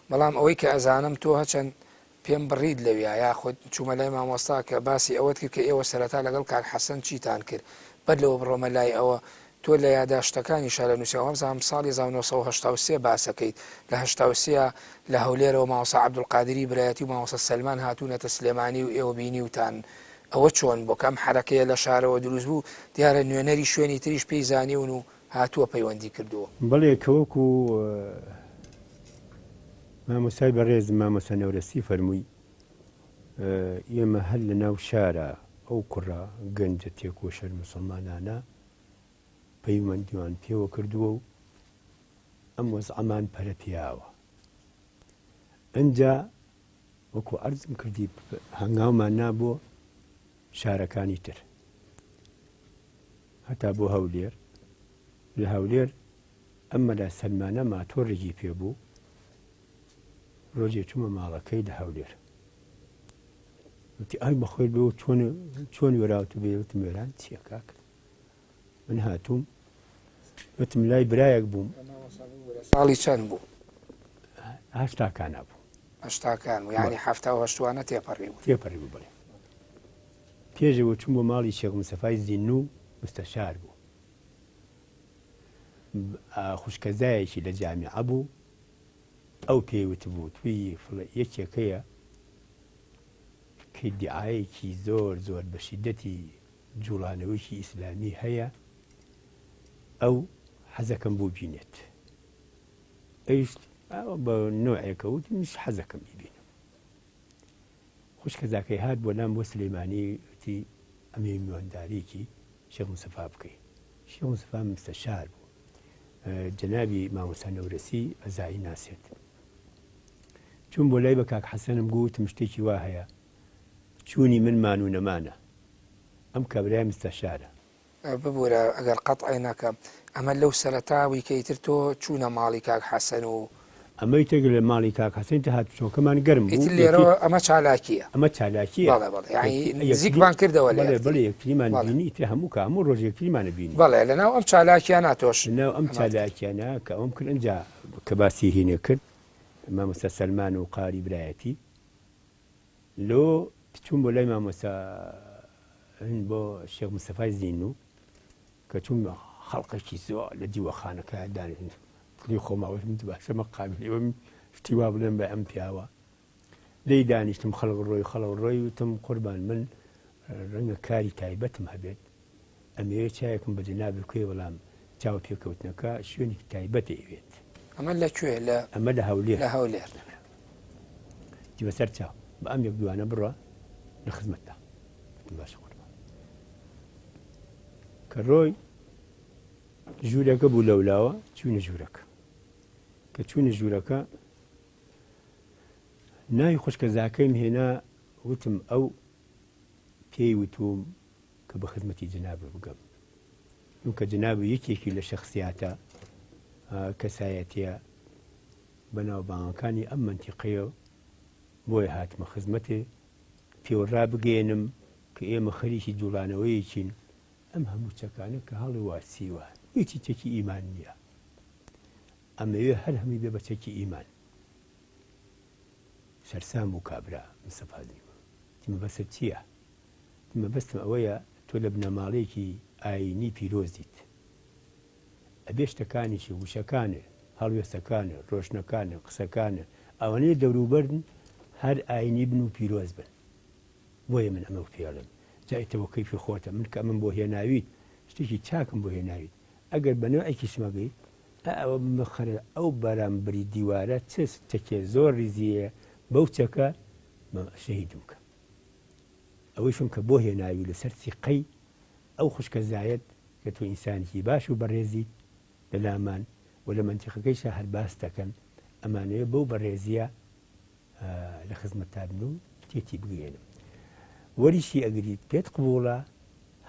بەڵام ئەوەی کە ئەزانم تۆ هەچەند پێم بڕید لەویا یاخود چوومە لای مامۆستا کە باسی ئەوەت کرد کە ئێوە سەرەتا لەگەڵ کاک حەسەن چیتان کرد بەر لەوە بڕۆمە لای ئەوە تۆ لە یاداشتەکانی شارە نووسیەوە زانام ساڵی 1970 باسەکەیت لە هەشتا لە هەولێرەوە مامۆستا عەبدولقادری برایەتی و مامۆستا سەلمان هاتوونەتە سلێمانی و ئێوە بینیوتان ئەوە چۆن بۆ کەم حرەکەیە لە شارەوە دروست بوو دیارە نوێنەری شوێنی تریش پێی زانیون و هاتووە پەیوەندی کردووە بەڵێ کەوەکو مامۆستای بەڕێز مامۆستا نەورەسی فەرمووی ئێمە هەر لە ناو شارە ئەو کوڕە گەنجە تێکۆشەر موسڵمانانە پەیوەندیوان پێوە کردووە و ئەم وەزعەمان پەرە پیاوە ئەنجا وەکو عەرزم کردی هەنگاومان نابووە شارەکانی تر هەتا بۆ هەولێر لە هەولێر ئەمە لە سەلمانە ماتۆڕێکی پێبوو ڕۆژێ چوومە ماڵەکەی لە هەولێر وتی ئای بەخۆی بێ چۆن وێراوت بێ وتم وێران چییە کاک من هاتووم وتم لای برایەک بووم ساڵی چەند بوو هەشتاکانە بوو هەشتاکان و یعنی هەفتا و هەشتوانە تێپەڕی بوو بڵێ پێشەوە چوون بۆ ماڵی شێخ موسەفای زین و مستەشار بوو خوشکەزایەکی لە جامیعە بوو ئەو پێیوت بوو توی یەکێکەیە کە دیعایەکی زۆر بە شیدەتی جوڵانەوەیکی ئیسلامی هەیە ئەو حەزەکەم بۆ بینێت ئەیش بە نوعێکە وتی منش حەزەکەم بیبینم خوشکەزاکەی هات بۆ لام بۆ سلێمانی وتی ئەمێ میوانداریکی شێخ موسەفا بکەین شێخ موسەفا مستەشار بوو جەنابی مامۆستا نەورەسی ئەزایی ناسێت چوون بۆ لای بە کاک حەسەنم گوتم شتێکی وا هەیە چوونی منمان و نەمانە ئەم کابرای مستەشارە ببوورە ئەگەر قەتعی نەکەم ئەمە لەو سەرەتاوی کە ئیتر تۆ چوونە ماڵی کاک حەسەن و ئەمەی تێگر لە ماڵی کاک حەسەن تا هاتوچۆکەمان گەرم بوو لێرەوە ئەمە چالاکیە نزیکمان کردەوە بەڵێ یەکتریمان بینی تێ هەموو ڕۆژ یەکتریمانە بینی بەڵێ لەناو ئەم چالاکیانە تۆش لەناو ئەم چالاکیانە کە ئەوم کرد ئەنجا کە باسی هینێ کرد مامۆستا سەلمان و قاری برایەتی لۆ چوون بۆ لای مامۆستا بۆ شێخ موسەفای زین و کە چوون خەڵقێکی زۆر لە دیوەخانەکە دانێن کلی خۆماوەش من باشە مەقابلەوە شتی وا بڵێن بە ئەم پیاوە لێی دانیشتم خەڵق ڕۆی وتم قوربان من ڕەنگە کاری تایبەتم هەبێت ئەمەوێ چایەکم بە جەناب بکوێ وەڵام چاو پێکەوتنەکە شوێنی تایبەت ئەوێت ئەمە لەکوێ ئەمە لە هەولێر بەسەر چاو بە ئەم یەک دوانە بڕە لە خزمەتدا باشە قوربان کە ڕۆی ژوورەکە بوو لەولاوە چوونە ژوورەکە کە چوونە ژوورەکە ناوی خوشکەزاکەیم هێنا وتم ئەو پێی وتوم کە بە خزمەتی جنابە بگەم چونکە جناب یەکێکی لە شەخسیاتە کەسایەتیە بەناوبانگەکانی ئەم منتیقەیە بۆیە هاتمە خزمەتێ پێوەڕا بگەێنم کە ئێمە خەریکی جوڵانەوەیەکین ئەم هەموو چەکانە کە هەڵی واسیوە هیچی چەکی ئیمان نییە ئەمەوێ هەر هەمی بێ بە چەکی ئیمان سەرسام بوو کابرا مستەفادیوە تیمە بەسەر چییە؟ تیمە بەستم ئەوەیە تۆ لە بنەماڵەیەکی ئاینی پیرۆزیت ئەبێ شتەکانیشی وشەکانە هەڵوێستەکانە ڕۆشنەکانە قسەکانە ئەوانەیە دەوروبەرن هەر ئاینی بن و پیرۆز بن بۆیە من ئەمە پێڵم جایتەوە کەیفی خۆتە من کە من بۆ هێناویت شتێکی چاکم بۆ هێناویت ئەگەر بەنەوەیەکی شمەگەیت ئەوە بخەرە ئەو بەرامبری دیوارە چ چەکێ زۆر ریزیە بەو چەکە شەهیدم کە ئەوەی شم کە بۆ هێناوی لەسەر سیقەی ئەو خوشکە زایەت کە تۆ ئینسانێکی باش و بەڕێزی لە لامان و لە منتیقەکەیشە هەر باس دەکەن ئەمانەیە بەو بەڕێزیە لە خزمەتتا بن و تێتی بگەێنم وەریشی ئەگریت پێت قبوڵە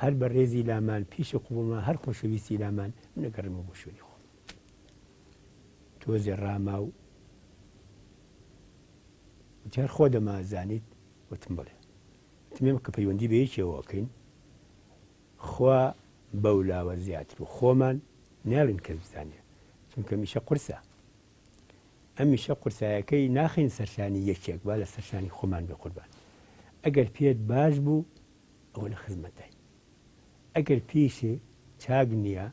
هەر بەڕێزی لامان پیشە قوڵە هەر خۆشەویستی لامان نەگەڕمە بۆ شوێنی خۆ تۆزێ ڕاما و جار خۆ دەمازانیت وتم بڵێ تمێم کە پەیوەندی بە یەکێوەکەین خوا بەولاوە زیاتر و خۆمان ناڵین کە بزانێ چونکە میشە قورسە ئەم میشە قورسایەکەی ناخین سەرشانی یەکێک با لە سەرشانی خۆمان بێ قوربان ئەگەر پێت باش بوو ئەوە لە خزمەتای ئەگەر پیشێ چاک نییە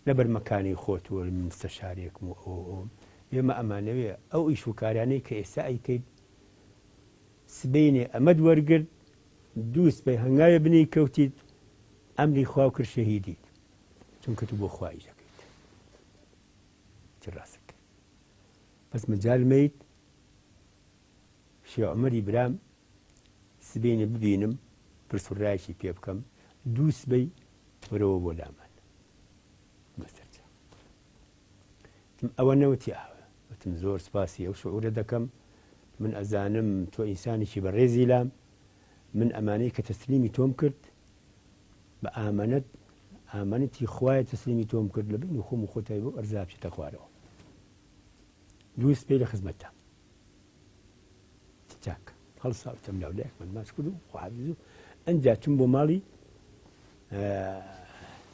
لەبەر مەکانی خۆتوە من مستەشارێکم و ئەوم ئێمە ئەمانەوێ ئەو ئیش و کارانەی کە ئێستا ئەیکەیت سبەینێ ئەمەد وەرگرت دوو سبەی هەنگاوێ بنی کەوتیت ئەمری خوا و کرد شەهیدیت چونکە تو بۆ خوای دەکەیت چ ڕاستەکە بەس مەجالمەیت شێخ عومەری برام سبەینێ ببینم پرسوڕایەکی پێ بکەم دوو سبەی وەرەوە بۆ لامان مەسەرجە ئەوە نەوتی وتم زۆر سپاسی ئەو شعورە دەکەم من ئەزانم تۆ ئینسانێکی بەڕێزی لام من ئەمانەی کە تەسلیمی تۆم کرد بە ئامانەتی خوایە تەسلیمی تۆم کرد لە بینی خۆم و خۆتای بۆ ئەرزا بچێتە خوارەوە دوو سبەی لە خزمەتتە چاک هەڵساوتەم لاولایەک من ماچ کرد و خوابیز و ئەنجا چوم بۆ ماڵی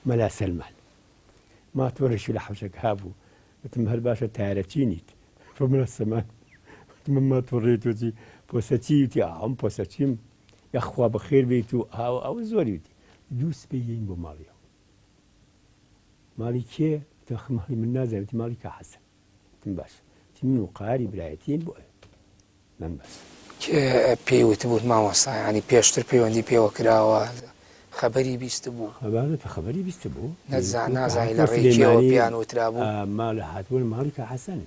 مەلا سەلمان ماتۆڕێکی لە حەوشەکە هابوو وتم هەر باشە تارەچینیت فمە سەمان وتم ماتۆڕێت وتی پۆسەچی وتی ئەم پۆسەچیم یاخوا بەخێر بیت و ئەوە زۆری وتی دوو سبەی گەین بۆ ماڵیەوە ماڵی کێ ماڵی من نازانێتی ماڵی کا حەسەن وتم باشە وتی من و قاری برایەتین بۆ من بەس کێ پێی وتبووت مامۆستا ینی پێشتر پەیوەندی پێوە کراوە خەبەری بیست بوو هەبانەتە خەبەری بیست بوو نازانی لە ڕێکیەوە پیان وترا بوو ماڵە هاتووە ماڵی کا حەسەن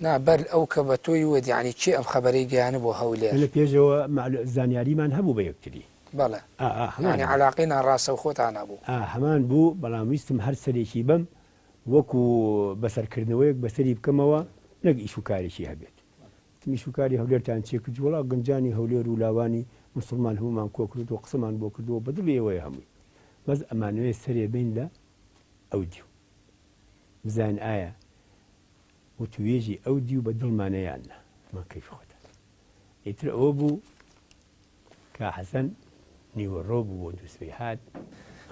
نا بەر ئەو کە بە تۆی وت یعنی کێ ئەم خەبەرەی گەیانە بۆ هەولێر لە پێشەوە زانیاریمان هەبوو بە یەکتری بەڵێ ینی عەلاقەی ناڕاستە و خۆتان هەبوو هەمان بوو بەڵام ویستم هەر سەرێکی بەم وەکو بەسەرکردنەوەیەک بەسەری بکەمەوە نەک ئیش و کارێکی هەبێت میش و کاری هەولێرتان چێ کرد وڵا گەنجانی هەولێر و لاوانی موسڵمان هەمومان کۆ کرد و قسەمان بۆ کردەوە بەدڵ ئێوەیە هەمووی بەس ئەمانوێ سەرێ بین لە ئەو دیو بزان ئایا وتوێژی ئەو دیو بە دڵمانەیاننا من کەیف خۆتە ئیتر ئەوە بوو کە حەسەن نیوەڕۆ بوو بۆ دووسبەی هات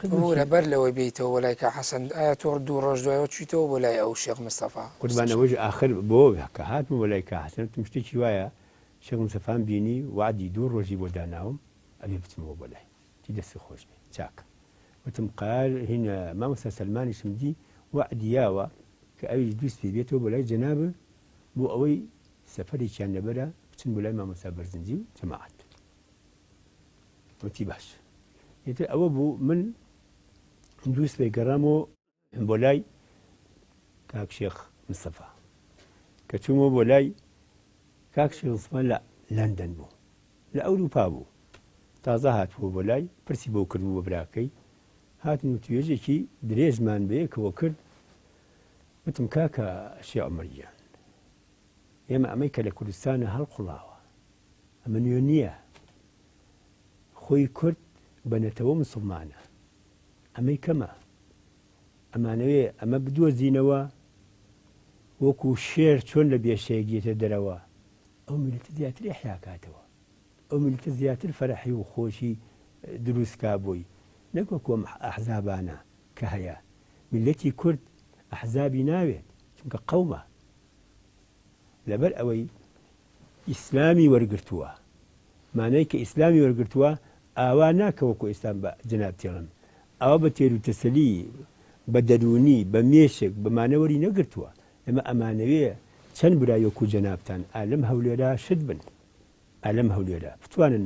لەبەر لەوەی بیتەوە وەلای کە حەسەن ئایا تۆ دوو ڕۆژ دوایەوە چیتەوە بۆ لای ئەو شێخ مستەفا قوربانەوەژ ئاخر بۆ کە هاتم وەلای کە حەسەن شتێکی وایە شێخ مستەفام بینی وعدی دوو ڕۆژی بۆ داناوم ئەبێ بچمەوە بۆ لای تی دەستی خۆش بێ چاکە وتم قال هینە مامۆستا سەلمانیشم دی وعدیاوە کە ئەویش دووسبەی بێتەوە بۆ لای جەنابە بۆ ئەوەی سەفەرێکیان لەبەرە بچن بۆ لای مامۆستا بەرزنجی و جەماعەت وتی باش ئیتر ئەوە بوو من دووسبەی گەڕامەوە بۆ لای کاک شێخ مستەفا کە چوومەوە بۆ لای کاک شێخ مستەفا لە لەندەن بوو لە ئەوروپا بوو تازە هاتبوو بۆ لای پرسی بۆ کردبوو بە براکەی هاتن و توێژێکی درێژمان بەیەکەوە کرد وتم کاکە شێ عومەریان ئێمە ئەمەی کە لە کوردستانە هەڵقوڵاوە ئەمە نوێ نییە خۆی کورد بەنەتەوە موسڵمانە ئەمەی کەمە ئەمانەوێ ئەمە بدۆزینەوە وەکو شێر چۆن لە بێشەیەگێتە دەرەوە ئەو میلەتە زیاتر ئەحیاکاتەوە ئەو میلەتە زیاتر فەرەحی و خۆشی دروستکا بۆی نەکوەکو ئەم ئەحزابانە کە هەیە میلەتی کورد ئەحزابی ناوێت چونکە قەومە لەبەر ئەوەی ئیسلامی وەرگرتووە مانای کە ئیسلامی وەرگرتووە ئاوا ناکەوەکو ئێستا بە جەناب تێڵم ئەوە بە تێر و تەسەلی بە دەرونی بە مێشک بەمانەوەری نەگرتووە ئەمە ئەمانەوێ چەند برایۆک و جەنابتان ئالەم هەولێرا شت بن ئالەم هەولێرا بتوانن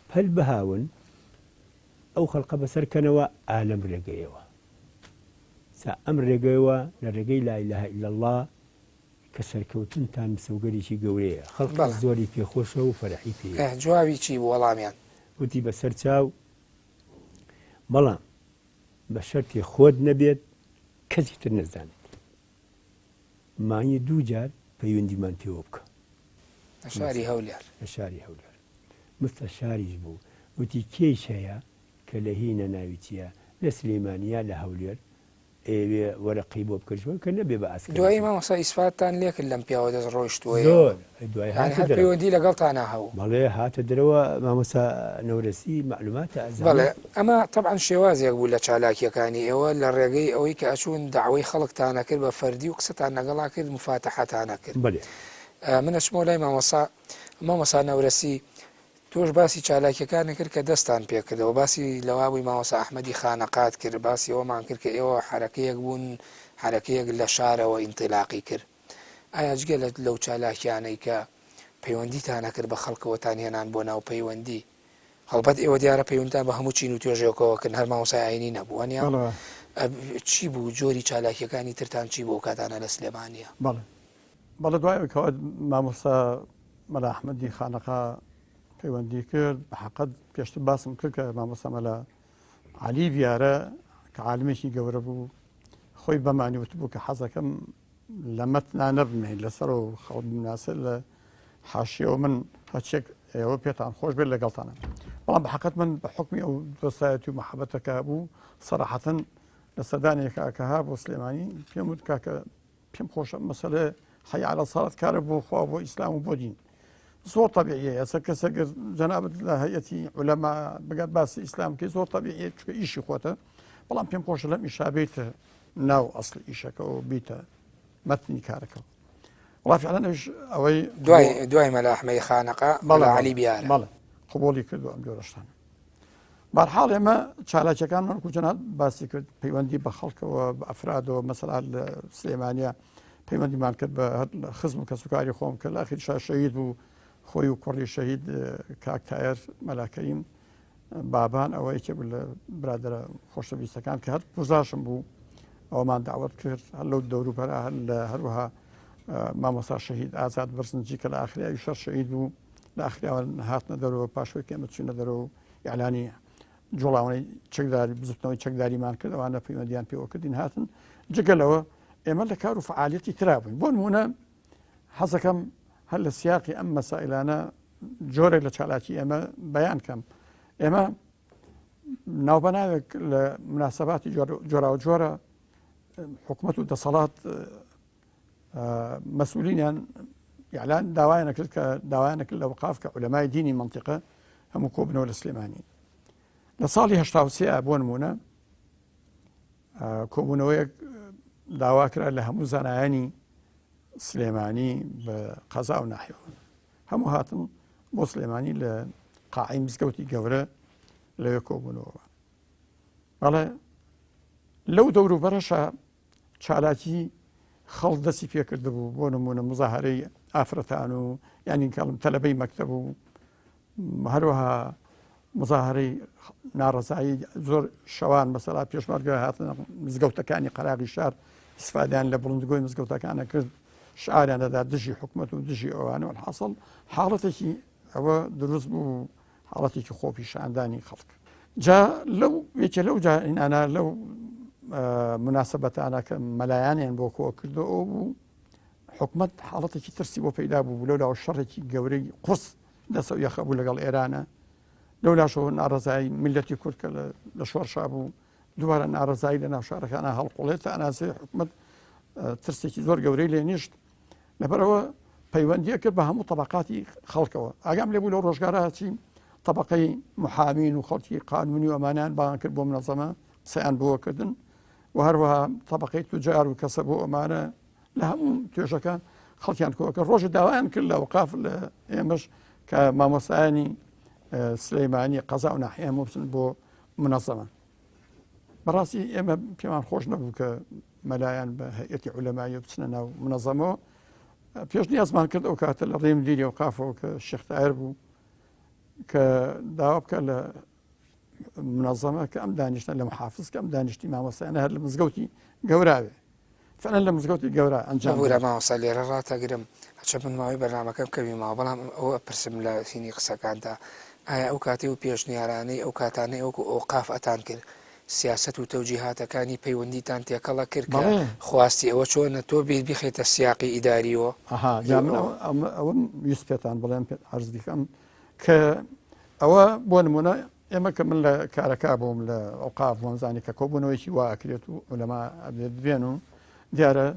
پەل بەهاون ئەو خەڵقە بەسەرکەنەوە ئالەم ڕێگەیەوە ئەم ڕێگەیەوە لە ڕێگەی لا ئیلاهە ئیلا الله کە سەرکەوتنتان سەوگەریی گەورەیە خەڵق زۆری پێخۆشە و فەرحی پێ جوابی چی بۆ وەڵامیان وتی بەسەر چاو بەڵام بە شەرتی خۆت نەبێت کەسی تر نەزانێت مانگی دوو جار پەیوەندیمان پێوە بکە لە شاری هەولێر لە شاری هەولێر مستە شاریش بوو وتی کێش هەیە کە لە هینە ناوی چییە لە سلێمانیا لە هەولێر ئێوێ وەرەقی بۆ بکردوە کە نەبێ بە ئاسکە دوایی مامۆستا ئیسفاتتان لێکرد لەم پیاوە دەست ڕۆیشتووە زۆر دوای پەیوەندی لەگەڵتانە هەوو بەڵێ هاتە دەرەوە مامۆستا نەورەسی معلوماتە ئەزانێت بەڵێ ئەمە طبعا شێوازێک بوو لە چالاکیەکانی ئێوە لە ڕێگەی ئەوەی کە ئەچوون داوای خەڵکتانە کرد بە فەردی و قسەتان لەگەڵا کرد مفاتەحەتانە کرد بەڵێ منە چمۆ لای مامۆستا نەورەسی تۆش باسی چالاکیەکانی کرد کە دەستان پێکردەوە باسی لەوابووی مامۆستا ئەحمەدی خانەقات کرد باسی ئەوەمان کرد کە ئێوە حرەکەیەک بوون حرەکەیەک لە شارەوە ئینتیلاقی کرد ئایا جگە لەو چالاکیانەی کە پەیوەندیتانە کرد بە خەڵکەوەتان هێنان بۆ ناو پەیوەندی هەڵبەت ئێوە دیارە پەیوەندتان بە هەموو چین و توێژێکەوەکردن هەر مامۆستای ئاینی نەبووەنیان چی بوو جۆری چالاکیەکانی ترتان چی بۆ کاتانە لە سلێمانیە بەڵێ دوایەوە مامۆستا مەلا ئەحمەدی خانەقا پەیوەندی کرد بە حەقەت پێشتر باسم کرد کە مامۆستا مەلا عەلی بیارە کە عالمێکی گەورە بوو خۆی بەمانی وتبوو کە حەزەکەم لە مەتنا نەبمێ لەسەر و خەڵ بناسە لە حاشیەوە من هەچێک ئێوە پێتان خۆش بێت لەگەڵتانە بەڵام بە حەقەت من بە حکمی ئەو دۆستایەتی و مەحەبەتەکە بوو سەراحەتەن لە سەردانێکە کە ها بۆ سلێمانی پێم وت کاکە پێم خۆشە مەسەلە حەی عەلە سەڵات کارە بۆ خوا بۆ ئیسلام و بۆ دین زۆر طبیعیە ئەسەر کەسەگە جەنابەت لە هەیەتی عولەما بگات باسی ئیسلام کە زۆر طبیعیە چکە ئیشی خۆتە بەڵام پێم خۆشە لەم ئیشا بێتە ناو ئەسڵ ئیشەکەەوە بیتە مەتنی کارەکەەوە وڵا فعلەن ئەوەی دوای مەلا ئەحمەدی خانەقا مەلا عەلی بیارە بەڵێ قبوڵی کردو ئەم جۆرەشتانە بەرحاڵ ئێمە چالاکیەکان وەکو جەناب باسی کرد پەیوەندی بە خەڵکەوە بە ئەفرادەوە مەسەلا لە سلێمانیا پەیوەندیمان کرد بە خزم و کەسوکاری خۆم کە لە ئاخیر شەهید بوو خۆی و کوڕی شەهید کاک تایر مەلاکەریم بابان ئەوە یەکێک لە برادرە خۆشەویستەکان کە هەر پوزاشم بوو ئەومان داوت کرد هەر لەو دەوروبەرە هەر لە هەروەها مامۆستا شەهید ئازاد برسنجی کە لە ئاخریاوی شەر شەهید بوو لە ئاخریاوە هاتنە دەرەوە پاشۆی کە ئێمە چوونە دەرەوە ئیعلانی جوڵاوانەی چەکداری بزوتنەوەی چەکداریمان کرد ئەوانە پەیوەندیان پێوە کردین هاتن جگەلەوە ئێمە لە کار و فعالیەتی ترابووین بۆ نمونە حەزەکەم هەر لە سیاقی ئەم مەسائلانە جۆرێک لە چالاکی ئێمە بەیان کەم ئێمە ناوبەناوێک لە مناسەباتی جۆرا و جۆرە حکومەت و دەسەڵات مەسئولینیان یاعلان داوایان کرد کە داوایان کرد لە وقاف کە عولەمای دینی منتیقە هەموو کۆبنەوە لە سلێمانی لە ساڵی 1970 بۆ نمونە کۆبوونەوەیەک داوا کرا لە هەموو زانایانی سلێمانی بە قەزا و ناحیەوە هەموو هاتن بۆ سلێمانی لە قاعی مزگەوتی گەورە لەوێ کۆبوونەوە بەڵێ لەو دەوروبەرەشە چالاکی خەڵ دەستی پێکرده بوو بۆ نمونە مزاهرەی ئافرەتان و یانی کاڵم تەلەبەی مەکتەب و هەروەها مزاهرەی ناڕەزایی زۆر شەوان مەسەلا پێشمەرگە هاتن مزگەوتەکانی قەراغی شار ئیسفادیان لە بڵندگۆی مزگەوتەکانە کرد شعاریان دەدا دژی حکومەت و دژی ئەوانە والحاصل حاڵەتێکی ئەوە دروست بوو حاڵەتێکی خۆپیشاندانی خەڵک جا لەو جاینانە لەو مناسبەتانە کە مەلایانیان بۆ کۆ کردو ئەو بوو حکومت حاڵەتێکی ترسی بۆ پەیدا بوو لەولا شەڕێکی گەورەی قورس دەسە یەخە بوو لەگەڵ ئێرانە لەولاشەوە ناڕزایی میلەتی کورد کە لە شۆڕشا بوو دووارە ناڕزایی لە ناو شارەکانە هەڵقوڵێت ئەناسێ حکومت ترسێکی زۆر گەورەی لێ نیشت لەبەرەوە پەیوەندیە کرد بە هەموو طبقاتی خەڵکەوە ئاگام لێبوو لەو ڕۆژگارە چی طبقەی محامین و خەڵکی قانونی و ئەمانیان باان کرد بۆ منەظەمە قسەیان بۆکردن و هەروەها طبقەی توجار و کەسە بۆ ئەمانە لە هەموو توێژەکان خەڵکیان کۆکە ڕۆژی داوایان کرد لە وقاف لە ئێمەش کە مامۆستایانی سلەیمانی قەزا و ناحیە بچن بۆ منەظەمە بەڕاستی ئێمە پێمان خۆش نەبوو کە مەلایەن بە هەیەتی عولەمایی بچنە ناو منەظەمەوە پێش نیازمان کرد ئەو کاتە لە ڕێم دیری وقافەوە کە شێخ تایر بوو کە داوا بکە لە منەظەمە کە ئەم دانیشتە لە محافز کە ئەم دانیشتی مامۆستایانە هەر لە مزگەوتی گەوراوێ فعلا لە مزگەوتی گەورە ئەنجام بوورە ماوەسا لێرە ڕاتەگرم هەچە من ماوەی بەرنامەکەم کەوی ماوە بەڵام ئەوە پرسم لە سینی قسەکاندا ئایا ئەو کاتی و پێشنیارانەی ئەو کاتانەی ئەوکو ئۆقاف ئەتان کرد سیاست و تەوجیهاتەکانی پەیوەندیتان تێکەڵە کرد کە خواستی ئەوە چۆنە تۆ بێت بخێتە سیاقی ئیداریەوە ئەوە ویست پێتان بڵێن عەرز دیکەم کە ئەوە بۆ نمونە ئێمە کە من لە کارەکە بووم لە ئەوقاف بۆمزانی کە کۆبوونەوەیکی واکرێت و لەما ئەبێت بێن و دیارە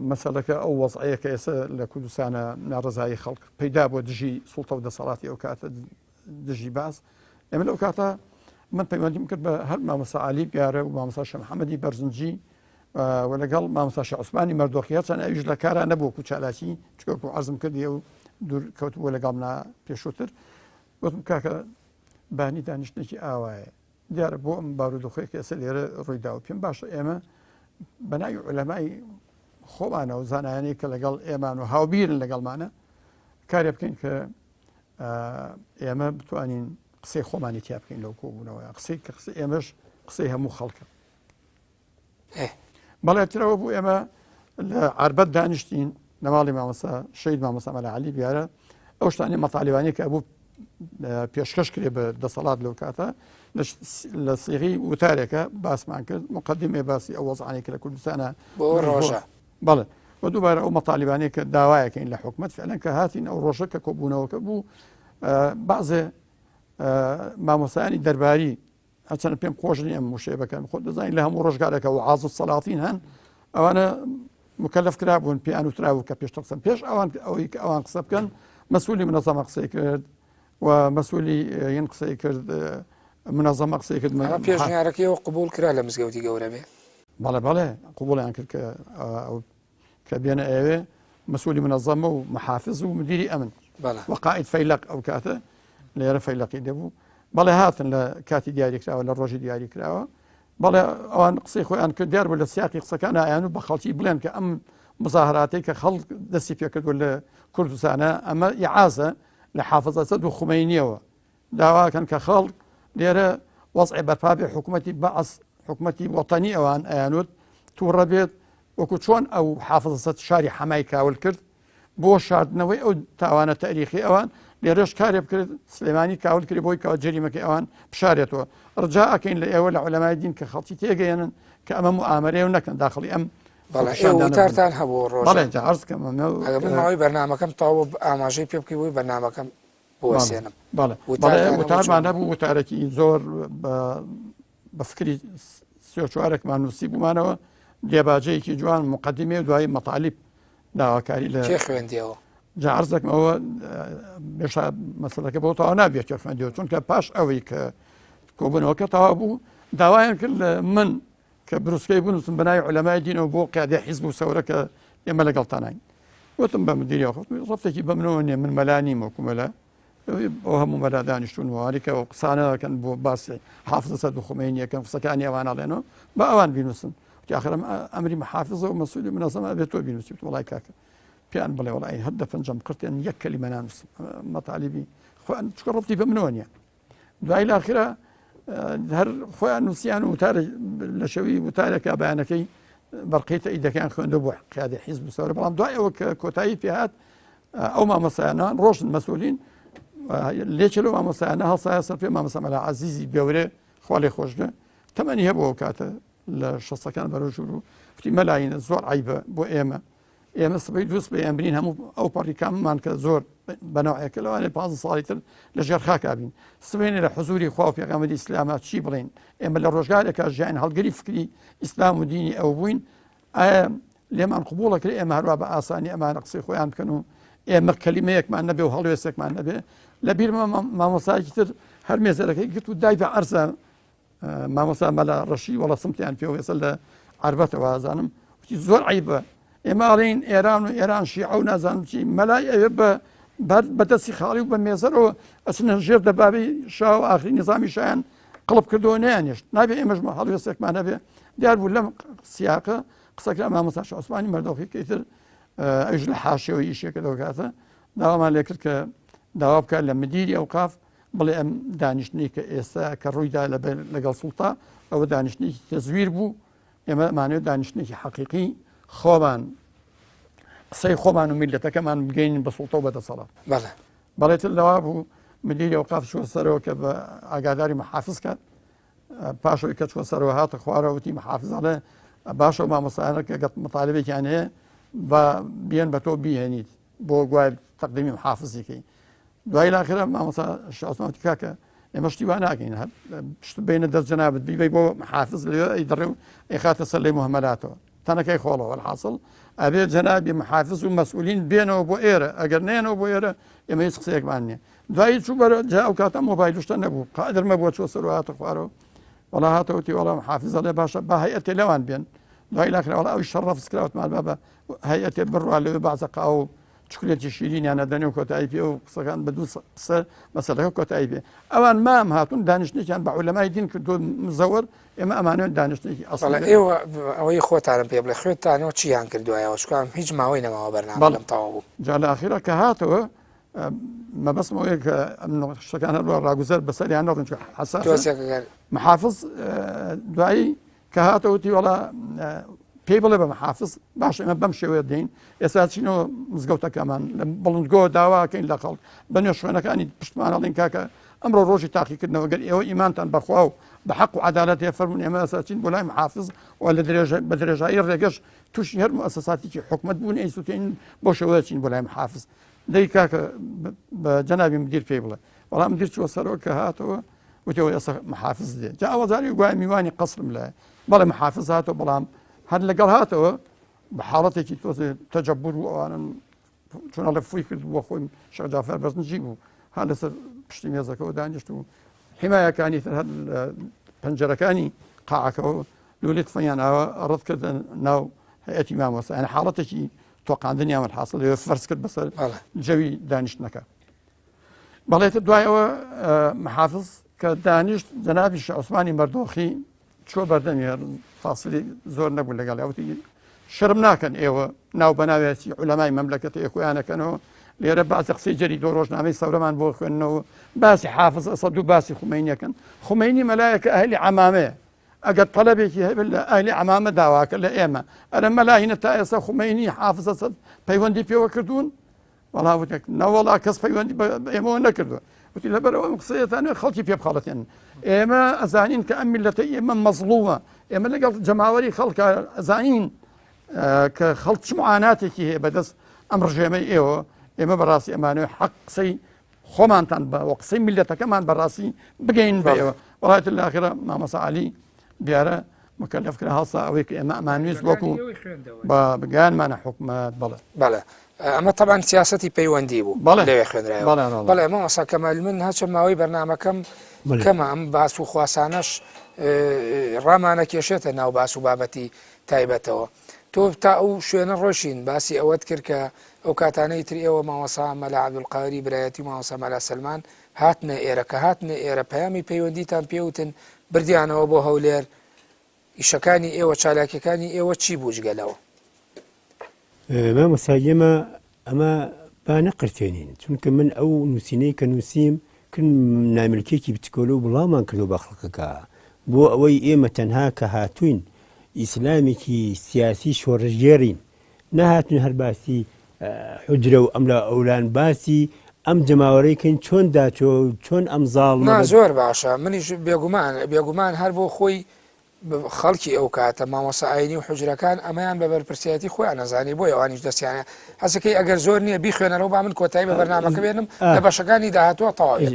مەسەلەکە ئەو وەزعەیە کە ئێستا لە کوردستانە ناڕزایی خەڵک پەیدا بۆ دژی سوڵتە و دەسەڵاتی ئەو کاتە دژی باس ئێمە لەو کاتە من پەیوەندیم کرد بە هەر مامۆستا عالی پیارە و مامۆستا شێخ محەممەدی بەرزنجی و لەگەڵ مامۆستا شێخ عوسمانی مەردۆخیە چەند ئەویش لە کارە نەبوو و چالاکی چکۆ عەرزم کردی و دوور کەوتبووە لەگەڵنا پێشووتر وتم کاکە بانی دانیشتێکی ئاوایە دیارە بۆ ئەم بارودۆخەیە کە ئێستا لێرە ڕوویداوە پێم باشە ئێمە بەناوی عولەمای خۆمانە و زانایانەی کە لەگەڵ ئێمان و هاوبیرن لەگەڵمانە کارێ بکەین کە ئێمە بتوانین قسەی خۆمانی تیا بکەین لەو کۆبوونەوە قسەی کە قسەی ئێمەش قسەی هەموو خەڵکە بەڵێ ترەوە بوو ئێمە لە عربەت دانیشتین لە ماڵی مامۆستا شەید مامۆستا مەلا عەلی بیارە ئەو شتانی مەطالیبانی کە بوو پێشکەش کرێ بە دەسەڵات لەو کاتە لە سیغی وتارێکە باسمان کرد مقدمێ باسی ئەو وەزعانەی کە لە کوردستانە بۆ ڕۆژە بەڵێ و دووبارە ئەو مەطالیبانەی کە داوایەکەین لە حکومەت فعلەن کە هاتین ئەو ڕۆژە کە کۆبوونەوەکە بوو بەعزێ مامۆستایانی دەرباری هەچەندە پێم خۆش نییە ئەم وشەیە بکەن خۆ دەزانین لە هەموو ڕۆژگارێکە و عاز سەڵاتین هەن ئەوانە مکەلەف کرابوون پێیان وتراوە کە پێش قسەم پێش ئەوان ئەوەی کە ئەوان قسە بکەن مەسئولی منەظەمە قسەی کرد و مەسئولی یەن قسەی کرد منەظەمە قسەی کرد پێشنیارەکەیەوە قبول کرا لە مزگەوتی گەورە بێ بەڵێ قبوڵیان کرد کە بێنە ئێوێ مەسئولی منەظەمە و محافز و مدیری ئەمن وەقائید فەیلق ئەو کاتە لێرە فەیلقی دەبوو بەڵێ هاتن لە کاتی دیاریکراوە لە ڕۆژی دیاری کراوە بەڵێ ئەوان قسەی خۆیان کرد دیار بوو لە سیاقی قسەکان ئایان و بە خەڵکی بڵێن کە ئەم مزاهراتی کە خەڵک دەستی پێکردووە لە کوردستانە ئەمە ئیعازە لە حافظە سەد و خومەینیەوە داواکەن کە خەڵک لێرە وەزعی بەرپابێ حکوومەتی بەعس حکوومەتی وەتەنی ئەوان ئەیانوت تووڕە بێت وەکو چۆن ئەو حافظە سەد شاری حەمای کاول کرد بۆ شاردنەوەی ئەو تاوانە تاریخی ئەوان لێرەش کارێ بکرد سلێمانی کاول کرد بۆی کەوە جەریمەکەی ئەوان بشارێتەوە ڕجا ئەکەین لە ئێوە لە عولەمای دین کە خەڵکی تێگەیەنن کە ئەمە موامەرەیە و نەکەن داخڵی ئەم وتارتان هەبوو ڕۆژ عەرزکەمەوەی بەرنامەکەم تاوە ئاماژەی پێ بکەی بۆی بەرنامەکەم بۆسێنم وتارمان هەبوو وتارێکی زۆر بە فکری سێ چوارێکمان نووسی بوومانەوە دێباجەیەکی جوان مقدمێ و دوایی مەطالیب داواکاری لە خوێندیەوە جا عەرزەکەمەوە بێشا مەسەلەکە بۆ تەواو نابێت خوێندیەوە چونکە پاش ئەوەی کە کۆبوونەوەکە تەواو بوو داوایان کرد لە من کە بروسکەی بنووسم بەناوی عولەمای دینەوە بۆ قیادەی حیزب و سەورە کە ئێمە لەگەڵتانین وتم بە مدیریەوە ڕەفتێکی بەمنەوە نیە من مەلانی وەکو مەلا ئەو هەموو مەلا دانیشتوونەوەوارێکە و قسانەکەن بۆ باسی حافظە سەد و خومەینیەکەن قسەکانی ئەوان ئەڵێنەوە بە ئەوان بینوسن آخرم ئەمری محافظە و مەسئولی منەظەمە ئەبێت تۆ بینوسی وڵای کاکە پیان بڵێ وڵای هەر پەنجەم قرتێن یەک کەلیمە نانووسم مەطالیبی خۆیان چکە ڕەفتی بە منەوە نییە دوای لاخرە هەر خۆیان نووسیان و وتارە لە شەوی وتارێکە بەیانەکەی بەرقەی تەئیدەکەیان خوێندە بۆ قیادەی حیزب و سەورە بەڵام دوای ئەوە کە کۆتایی پێهات ئەو مامۆستایانان ڕۆژن مەسئولین لێچلو مامۆسایانە هەڵسایە سەر پێ مامۆسا مەلا عەزیزی گەورێ خوا لێ خۆش بێ تەمەنی هەبوو ئەو کاتە لە شەستەکان بەرەوژور و وتی مەلاینە زۆر عیبە بۆ ئێمە سبەی دووست بە ئەمبرین هەموو ئەو پەڕیکاممان کە زۆر بەناوەیەکە لەوانێ 15 ساڵی تر لە ژێر خاکبین سبێنێ لە حزوری خوا و پێغەمبەری ئیسلامە چی بڵین ئێمە لە ڕۆژگارێکە ژیان هەڵگەری فکری ئیسلام و دینی ئەو بووین ئایا لێمان قبوڵەکرێ ئێمە هەروە بە ئاسانی ئەمانە قسەی خۆیان بکەن و ئێمە کەلیمەیەکمان نەبێ و هەڵوێستێکمان نەبێ لە بیرمە مامۆسایکی تر هەر مێزەرەکەی گرت و دای بە عەرزە مامۆسا مەلا ڕەشی وەڵە سمتیان پێوێسە لە عەربەتەوە ئازانم وتی زۆر عیبە ئێمە ئەڵێن ئێران و ئێران شیعە و نازانم چی مەلای ئەوێ بەدەستی خاڵی و بە مێزەرەوە ئەچنە ژێر دەبابی شا و ئاخری نظامی شایان قڵب کردەوە نەیانێشت نابێ ئێمەژمە هەڵوێستێکمان هەبێ دیار بوو لەم سیاقە قسەکرا مامۆستا شێخ عوسمانی مەردۆخی تر ئەوش لە حاشیەوەی ئیشێکە دەوکاتە داوامان لێ کرد کە داوا بکات لە مدیری ئەوقاف بڵێ ئەم دانیشتنی کە ئێستا کە ڕوویدا لەگەڵ سوڵتا ئەوە دانیشتنێکی تەزویر بوو ئێمە مانوێت دانیشتنێکی حەقیقی خۆمان قسەی خۆمان و میلەتەکەمان بگەین بە سوڵتە و بەدەسەڵات بەڵێتر لەوا بوو مدیری ئەوقاف چووە سەرەوە کە بە ئاگاداری محافظ کات پاشەوەی کە چووە سەرەوە هاتە خوارەوەتی محافظ ئەڵێ باشە مامۆسایانە کە مەطالبێکیان هەیە بە بیان بە تۆ بیهێنیت بۆ گوای تەقدیمی محافزێکی دوای لاخرە مامۆستا شێخ عوسمانی کاکە ئێمە شتی وا ناکەین شت بینە دەست جەنابەت بیبەی بۆ محافظ لێ ئەی دەڕێ و ئەی خاتە سەر لێ موهەمەلاتەوە تەنەکەی خۆڵەوە الحاصل ئەبێ جەنابی محافظ و مەسئولین بێنەوە بۆ ئێرە ئەگەر نێنەوە بۆ ئێرە ئێمە هیچ قسەیەکمان نییە دوایی چوو بەرە جا ئەو کاتە مۆبایلشتە نەبوو قادر مەبووە چوە سەر و هاتە خوارەوە وەڵا هاتەوەتی وەڵا محافظ ئەڵێ باشە با هەیئەتێ لەوان بێن دوای لاخرە وەڵا ئەوی شەڕەفز کراوەتمان بە هەیئەتێ بڕوا لەوێ بازە قاو و چکولێکی شیرینیانە دەنێ و کۆتایی پێ و قسەکان بە دوو قسە مەسەلەکە کۆتایی پێ ئەوان مام هاتوون دانیشتێکیان بە عولەمای دین کردو مزەوەر ئێمە ئەمانوێت دانیشتێکی ئەسڵ ئێوە ئەوەی خۆتانم پێ بڵێ خوێتانەوە چیان کردوایەوە شکام هیچ ماوەی نەماوە بەرنامە لەم تەواو بوو جا لە ئاخیرە کە هاتەوە مەبەستمەوەیە کە شتەکان هەروە ڕاگوزەر بەسەریان نەڕن حەساسە محافظ دوایی کە هاتەوەتی وەڵا پێی بڵێ بە محافظ باش ئێمە بەم شێوەیە دەین ئێستا چینەوە مزگەوتەکەمان لە بڵندگۆ داواکەین لە خەڵک بە نوێ شوێنەکانی پشتمان هەڵین کاکە ئەمڕۆ ڕۆژی تاقیکردنەوە گەر ئێوە ئیمانتان بەخوا و بە حەق و عەدالەت هەیە فەرموون ئێمە ئێستا چین بۆ لای محافظ و لە بە درێژایی ڕێگەش تووشی هەر مؤسساتێکی حکومەت بوون ئەیسوتین بۆ شێوەیە چین بۆ لای محافظ دەی کاکە بە جەنابی مدیر پێی بڵێ وەڵام مدیر چووە سەرەوە کە هاتەوە وتەوە ئێستا محافظ دێ جا ئەوەزاری گوای میوانی قەسرم لایە بەڵێ محافظ هاتەوە بەڵام هەر لەگەڵ هاتەوە بە حاڵەتێکی تۆزێ تەجەبور و ئەوانن چۆنەڵێ فوی کرد بۆ خۆی شێخ جافەر بەرزنجی بوو هەر لەسەر پشتی مێزەکەەوە دانیشت و حیمایەکانی تر هەر پەنجەرەکانی قاعەکەەوە لولێت فەیانەوە ڕەت کردن ناو هەیەتی مامۆستا یعنی حاڵەتێکی تۆقااندنیان حاصل لێ فەرز کرد بەسەر جەوی دانیشتنەکە بەڵێتە دوایەوە محافظ کە دانیشت جەنابی شێخ عوسمانی مەردۆخی چۆ بەردەمی فاسلی زۆر نەبوو لەگەڵ ئەوتی شەرم ناکەن ئێوە ناو بەناوێتی عولەمای مەملەکەتی خۆیانەکەنەوە لێرە باسە قسەی جەری دۆ ڕۆژنامەی سەورەمان بۆ خوێندنەوە باسی حافظ ئەسەد و باسی خومینیەکەن خومینی مەلایەکە ئەهلی عەمامەیە ئەگەر تەلەبێکی هەبێت لە ئەهلی عەمامە داواکە لە ئێمە ئەرە مەلاهینە تا ئێستا خومینی حافظ ئەسەد پەیوەندی پێوە کردوون وەڵا وتێک نەوەڵا کەس پەیوەندی ئێمەوە نەکردووە وتی لەبەرەوە قسەیەتانوێت خەڵکی پێ بخەڵەتێن ئێمە ئەزانین کە ئەم میلەتە ئێمە مەزڵومە ئێمە لەگەڵ جەماوەری خەڵکە ئەزانین کە خەڵک چ معاناتێکی هەیە بەدەست ئەم ڕژێمەی ئێمە بەڕاستی ئەمانوێت حەق قسەی خۆمانتان بە و قسەی میلەتەکەمان بەڕاستی بگەین بەوە وڵات لاخرە مامۆستا عەلی دیارە مکەلەف کرا هەڵسا ئەوەی کە ئێمە ئەمانویست وەکو بە بگیانمانە حکومەت بەڵێ ئەمە طبعا سیاسەتی پەیوەندی بوو لەوێ خوێنرایەوە بەڵێ مامۆستا کەمال من هەچەند ماوەی بەرنامەکەم کەمە ئەم باس و خواسانەش ڕامانە کێشێتە ناو باس و بابەتی تایبەتەوە تۆ تا ئەو شوێنە ڕۆشین باسی ئەوەت کرد کە ئەو کاتانەی تر ئێوە مامۆستا مەلا عەبدولقادری برایەتی مامۆستا مەلا سەلمان هاتنە ئێرە کە هاتنە ئێرە پەیامی پەیوەندیتان پێوتن بردیانەوە بۆ هەولێر ئیشەکانی ئێوە چالاکیەکانی ئێوە چی بوو جگەلەوە مامۆستا ئێمە ئەمە با نەقرتێنین چونکە من ئەو نووسینەی کە نووسیم کرد ناملکێکی بچکۆلە و بڵاومان کردو بە خەڵکەکە بۆ ئەوەی ئێمە تەنها کە هاتوین ئیسلامێکی سیاسی شۆڕژێڕین نەهاتون هەر باسی حجرە و ئەملا ئەولان باسی ئەم جەماوەڕێکن چۆن داچۆ چۆن ئەمزاڵ زۆر باشە منیش بێگومان هەر بۆ خۆی خەڵکی ئەو کاتە مامۆسا ئاینی و حجرەکان ئەمەیان بە بەرپرسیەتی خۆیان نەزانی بۆ ئەوانیش دەستیانە حەزەکەی ئەگەر زۆر نییە بیخوێنەرەوە با من کۆتایی بە بەرنامەکە بێنم لە بەشەکانی داهاتوە تەواوی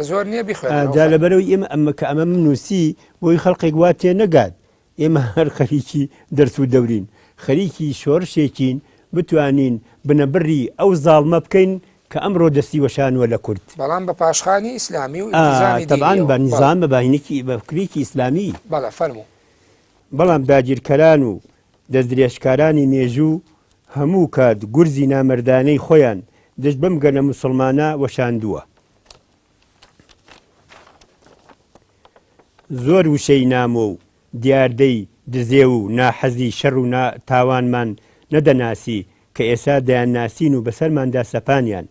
زۆر نییە بخوێنجا لەبەرەوەی ئێمە ئەمە کە ئەمە نووسی بۆی خەڵقێک وا تێ نەگات ئێمە هەر خەریکی دەرس و دەورین خەریکی شۆڕشێکین بتوانین بنەبڕی ئەو زاڵمە بکەین کە ئەمڕۆ دەستی وەشانوە لە کورد بەڵام بە پاشخانی ئیسلامی و تەبان بە نیزان بە باینێکی بە فکرێکی ئیسلامی فەرموو بەڵام داگیرکەران و دەستدرێژکارانی مێژوو هەموو کات گورزی نامەردانەی خۆیان دەست بەم گەنە موسڵمانە وەشاندووە زۆر وشەی نامۆ و دیاردەی دزێ و ناحەزی شەڕ و تاوانمان نەدەناسی کە ئێستا دەیان ناسین و بەسەرماندا سەپانیان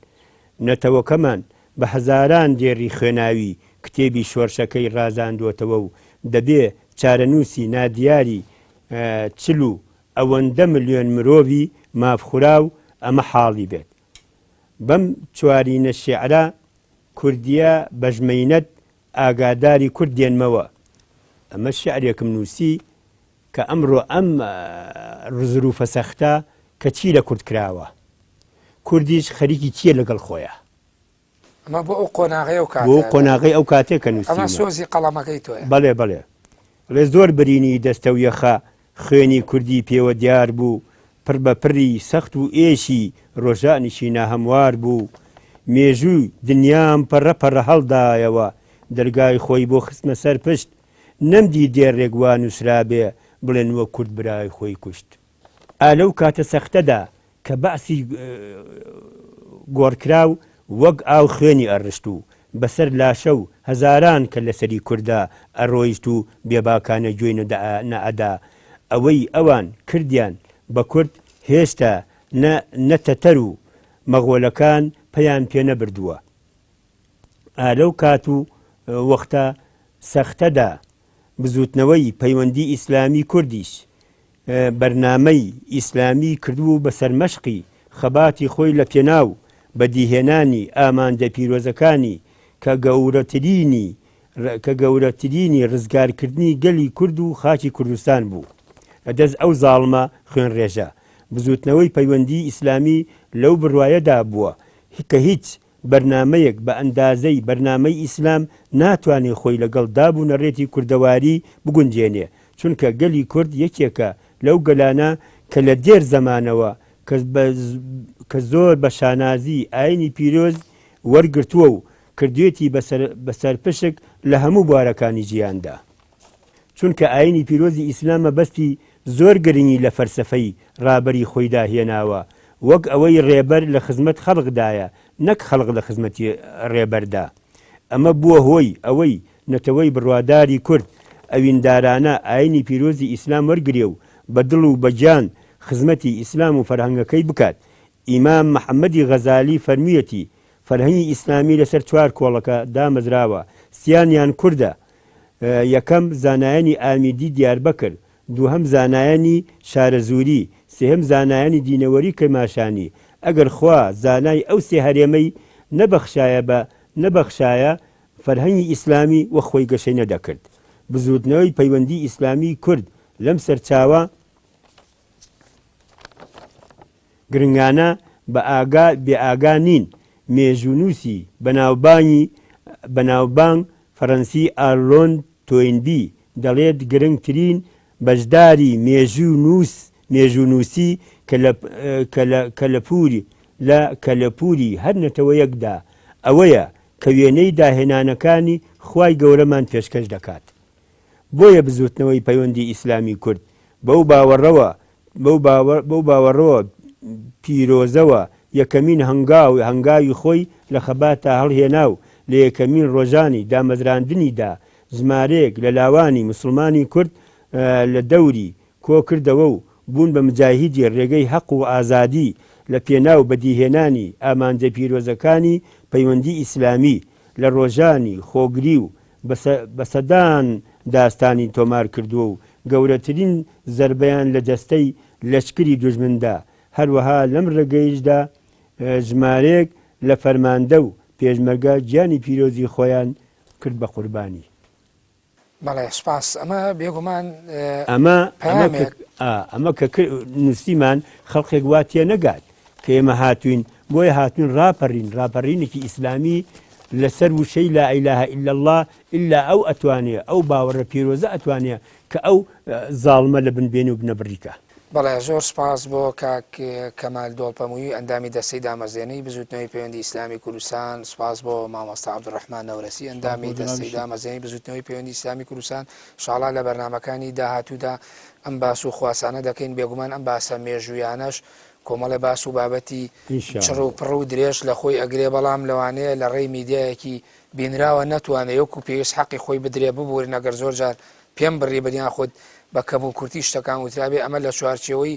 نەتەوەکەمان بە هەزاران دێڕی خوێناوی کتێبی شۆرشەکەی ڕازاندوتەوە و دەبێ چارەنووسی نادیاری چل و ئەوەندە ملیۆن مرۆڤی مافخورا و ئەمە حاڵی بێت بەم چوارینە شێعرا کوردیە بەژمەینەت ئاگاداری کوردێنمەوە ئەمە شعرێکم نووسی کە ئەمڕۆ ئەم ڕزروفە سەختە کە چی لە کورد کراوە کوردیش خەریکی چییە لەگەڵ خۆیە ئەمە بۆ ئەو قۆناغی بۆ قۆناغی ئەو کاتێک کە نووسی ئەمە سۆزی قەڵەمەکەی تۆیە بەڵێ لێ زۆر برینی دەستە و یەخە خوێنی کوردی پێوە دیار بوو پڕ بە پڕی سەخت و ئێشی ڕۆژانیشی ناهەموار بوو مێژووی دنیام پەڕەپەڕە هەڵدایەوە دەرگای خۆی بۆ خستمە سەر پشت نەمدی دێڕێکوان نووسرابێ بڵێن وە کورد برای خۆی کوشت ئالەو کاتە سەختەدا کە باسی گۆڕکراو وەک ئاو خوێنی ئەڕشت و بەسەر لاشە و هەزاران کە لەسەری کووردا ئەڕۆیشت و بێباکانە گوێی نەئەدا ئەوەی ئەوان کردیان بە کورد هێشتا نەتەتەر و مەغۆلەکان پەیان پێ نەبردووە ئالەو کات و وەختە سەختەدا بزوتنەوەی پەیوەندی ئیسلامی کوردیش بەرنامەی ئیسلامی کردبوو بەسەر مەشقی خەباتی خۆی لە پێناو بەدیهێنانی ئاماندە پیرۆزەکانی کە گەورەترینی ڕزگارکردنی گەلی کورد و خاکی کوردستان بوو لەدەست ئەو زاڵمە خوێن ڕێژە بزوتنەوەی پەیوەندی ئیسلامی لەو بڕوایەدا بووە کە هیچ بەرنمەیەک بە ئەندازەی بەرنمەی ئیسلام ناتوانێت خۆی لەگەڵ دابوو نەڕێتی کوردەواری بگونجێنێ چونکە گەلی کورد یەکێکە لەو گەلانە کە لە دێر زەمانەوە کە زۆر بە شانازی ئاینی پیرۆز وەرگرتووە و کردوێتی بەسەر پشک لە هەموو بوارەکانی ژیاندا چونکە ئاینی پیرۆزی ئیسلامە بەستی زۆر گرنگی لە فەرسەفەی ڕابەری خۆیدا هێناوە وەک ئەوەی ڕێبەر لە خزمەت خەڵقدایە نەک خەڵق لە خزمەتی ڕێبەردا ئەمە بووە هۆی ئەوەی نەتەوەی بڕواداری کورد ئەویندارانە ئاینی پیرۆزی ئیسلام وەرگرێ و بە دڵ و بەجان خزمەتی ئیسلام و فەرهەنگەکەی بکات ئیمام محەممەدی غەزالی فەرمیەتی فەرهەنگی ئیسلامی لەسەر چوار کۆڵەکە دامەزراوە سییانیان کووردە یەکەم زانایانی ئامیدی دیاربەکر دووهەم زانایانی شارەزووری سێهەم زانایانی دینەوەری کەماشانی ئەگەر خوا زانای ئەو سێ هەرێمەی نەبەخشایە فەرهەنگی ئیسلامی وە خۆی گەشەی نەدەکرد بزوتنەوەی پەیوەندی ئیسلامی کورد لەم سەرچاوە گرنگانە بێ ئاگا نین مێژوونووسی بەناوبانگ فەڕەنسی ئارلۆن تۆینبی دەڵێت گرنگترین بەشداری مێژوونووسی کەلەپوری هەر نەتەوەیەکدا ئەوەیە کە وێنەی داهێنانەکانی خوای گەورەمان پێشکەش دەکات بۆیە بزوتنەوەی پەیوەندی ئیسلامی کورد بەو باوەڕەوە پیرۆزەوە یەکەمین هەنگاوی خۆی لە خەباتە هەڵهێنا و لە یەکەمین ڕۆژانی دامەزراندنیدا ژمارەیەک لە لاوانی مسلمانی کورد لە دەوری کۆکردەوە و بوون بە مجاهیدی ڕێگەی حەق و ئازادی لە پێناو بەدیهێنانی ئامانجە پیرۆزەکانی پەیوەندی ئیسلامی لە ڕۆژانی خۆگری و بەسەدان داستانی تۆمار کردووە و گەورەترین زەربەیان لە دەستەی لەشکری دوژمندا هەروەها لەم ڕێگەیشدا ژمارەیەک لە فەرماندە و پێشمەرگە گیانی پیرۆزی خۆیان کرد بە قوربانی. بەڵێ سپاس ئەمە بێگومان ئەمە کە نووسیمان خەڵقێک واتیە نەگات کە ئێمە هاتوین بۆیە هاتوین ڕاپەڕینێکی ئیسلامی لەسەر وشەی لا ئیلاهە ئیلا الله ئیلا ئەو ئەتوانێ ئەو باوەڕە پیرۆزە ئەتوانێ کە ئەو زاڵمە لە بنبێنی و بنەبڕیکە. بەڵێ زۆر سپاس بۆ کاک کەمال دۆڵپەمووی ئەندامی دەستەی دامەزێنەی بزوتنەوەی پەیوەندی ئیسلامی کوردستان. سپاس بۆ مامۆستا عەبدوڕەحمان نەورەسی ئەندامی دەستەی دامەزێنەی بزوتنەوەی پەیوەندی ئیسلامی کوردستان. ئینشاڵڵا لە بەرنامەکانی داهاتوودا ئەم باس و خواسانە دەکەین بێگومان ئەم باسە مێژویانەش کۆمەڵە باس و بابەتی چڕ و پڕ و درێژ لە خۆی ئەگرێ بەڵام لەوانەیە لە ڕێی میدیایەکی بینراوە نەتوانێت وەکو پێویست حەقی خۆی بدرێ ببوورن ئەگەر زۆر جار پێم بڕی بەدیان خۆت بە کەبوو کورتی شتەکان وترابێ ئەمە لە چوارچێەوەی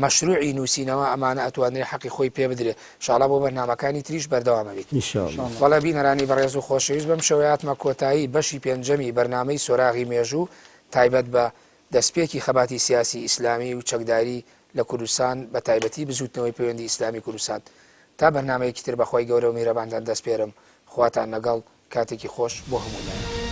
مەشروعی نووسینەوە ئەمانە ئەتوانێت حەقی خۆی پێ بدرێت. ئینشاڵڵا بۆ بەرنامەکانی تریش بەردەوامە بێت. بەڵێ بینەرانی بەڕێز و خۆشەویست بەم شەوەیاتمە کۆتایی بەشی پێنجەمی بەرنامەی سۆراغی مێژوو تایبەت بە دەستپێکی خەباتی سیاسی ئیسلامی و چەکداری لە کوردستان بە تایبەتی بزوتنەوەی پەیوەندی ئیسلامی کوردستان. تا بەرنامەیەکی تر بەخۆی گەورە و میرەباندان دەست پێرم خواتان لەگەڵ کاتێکی خۆش بۆ هەموو.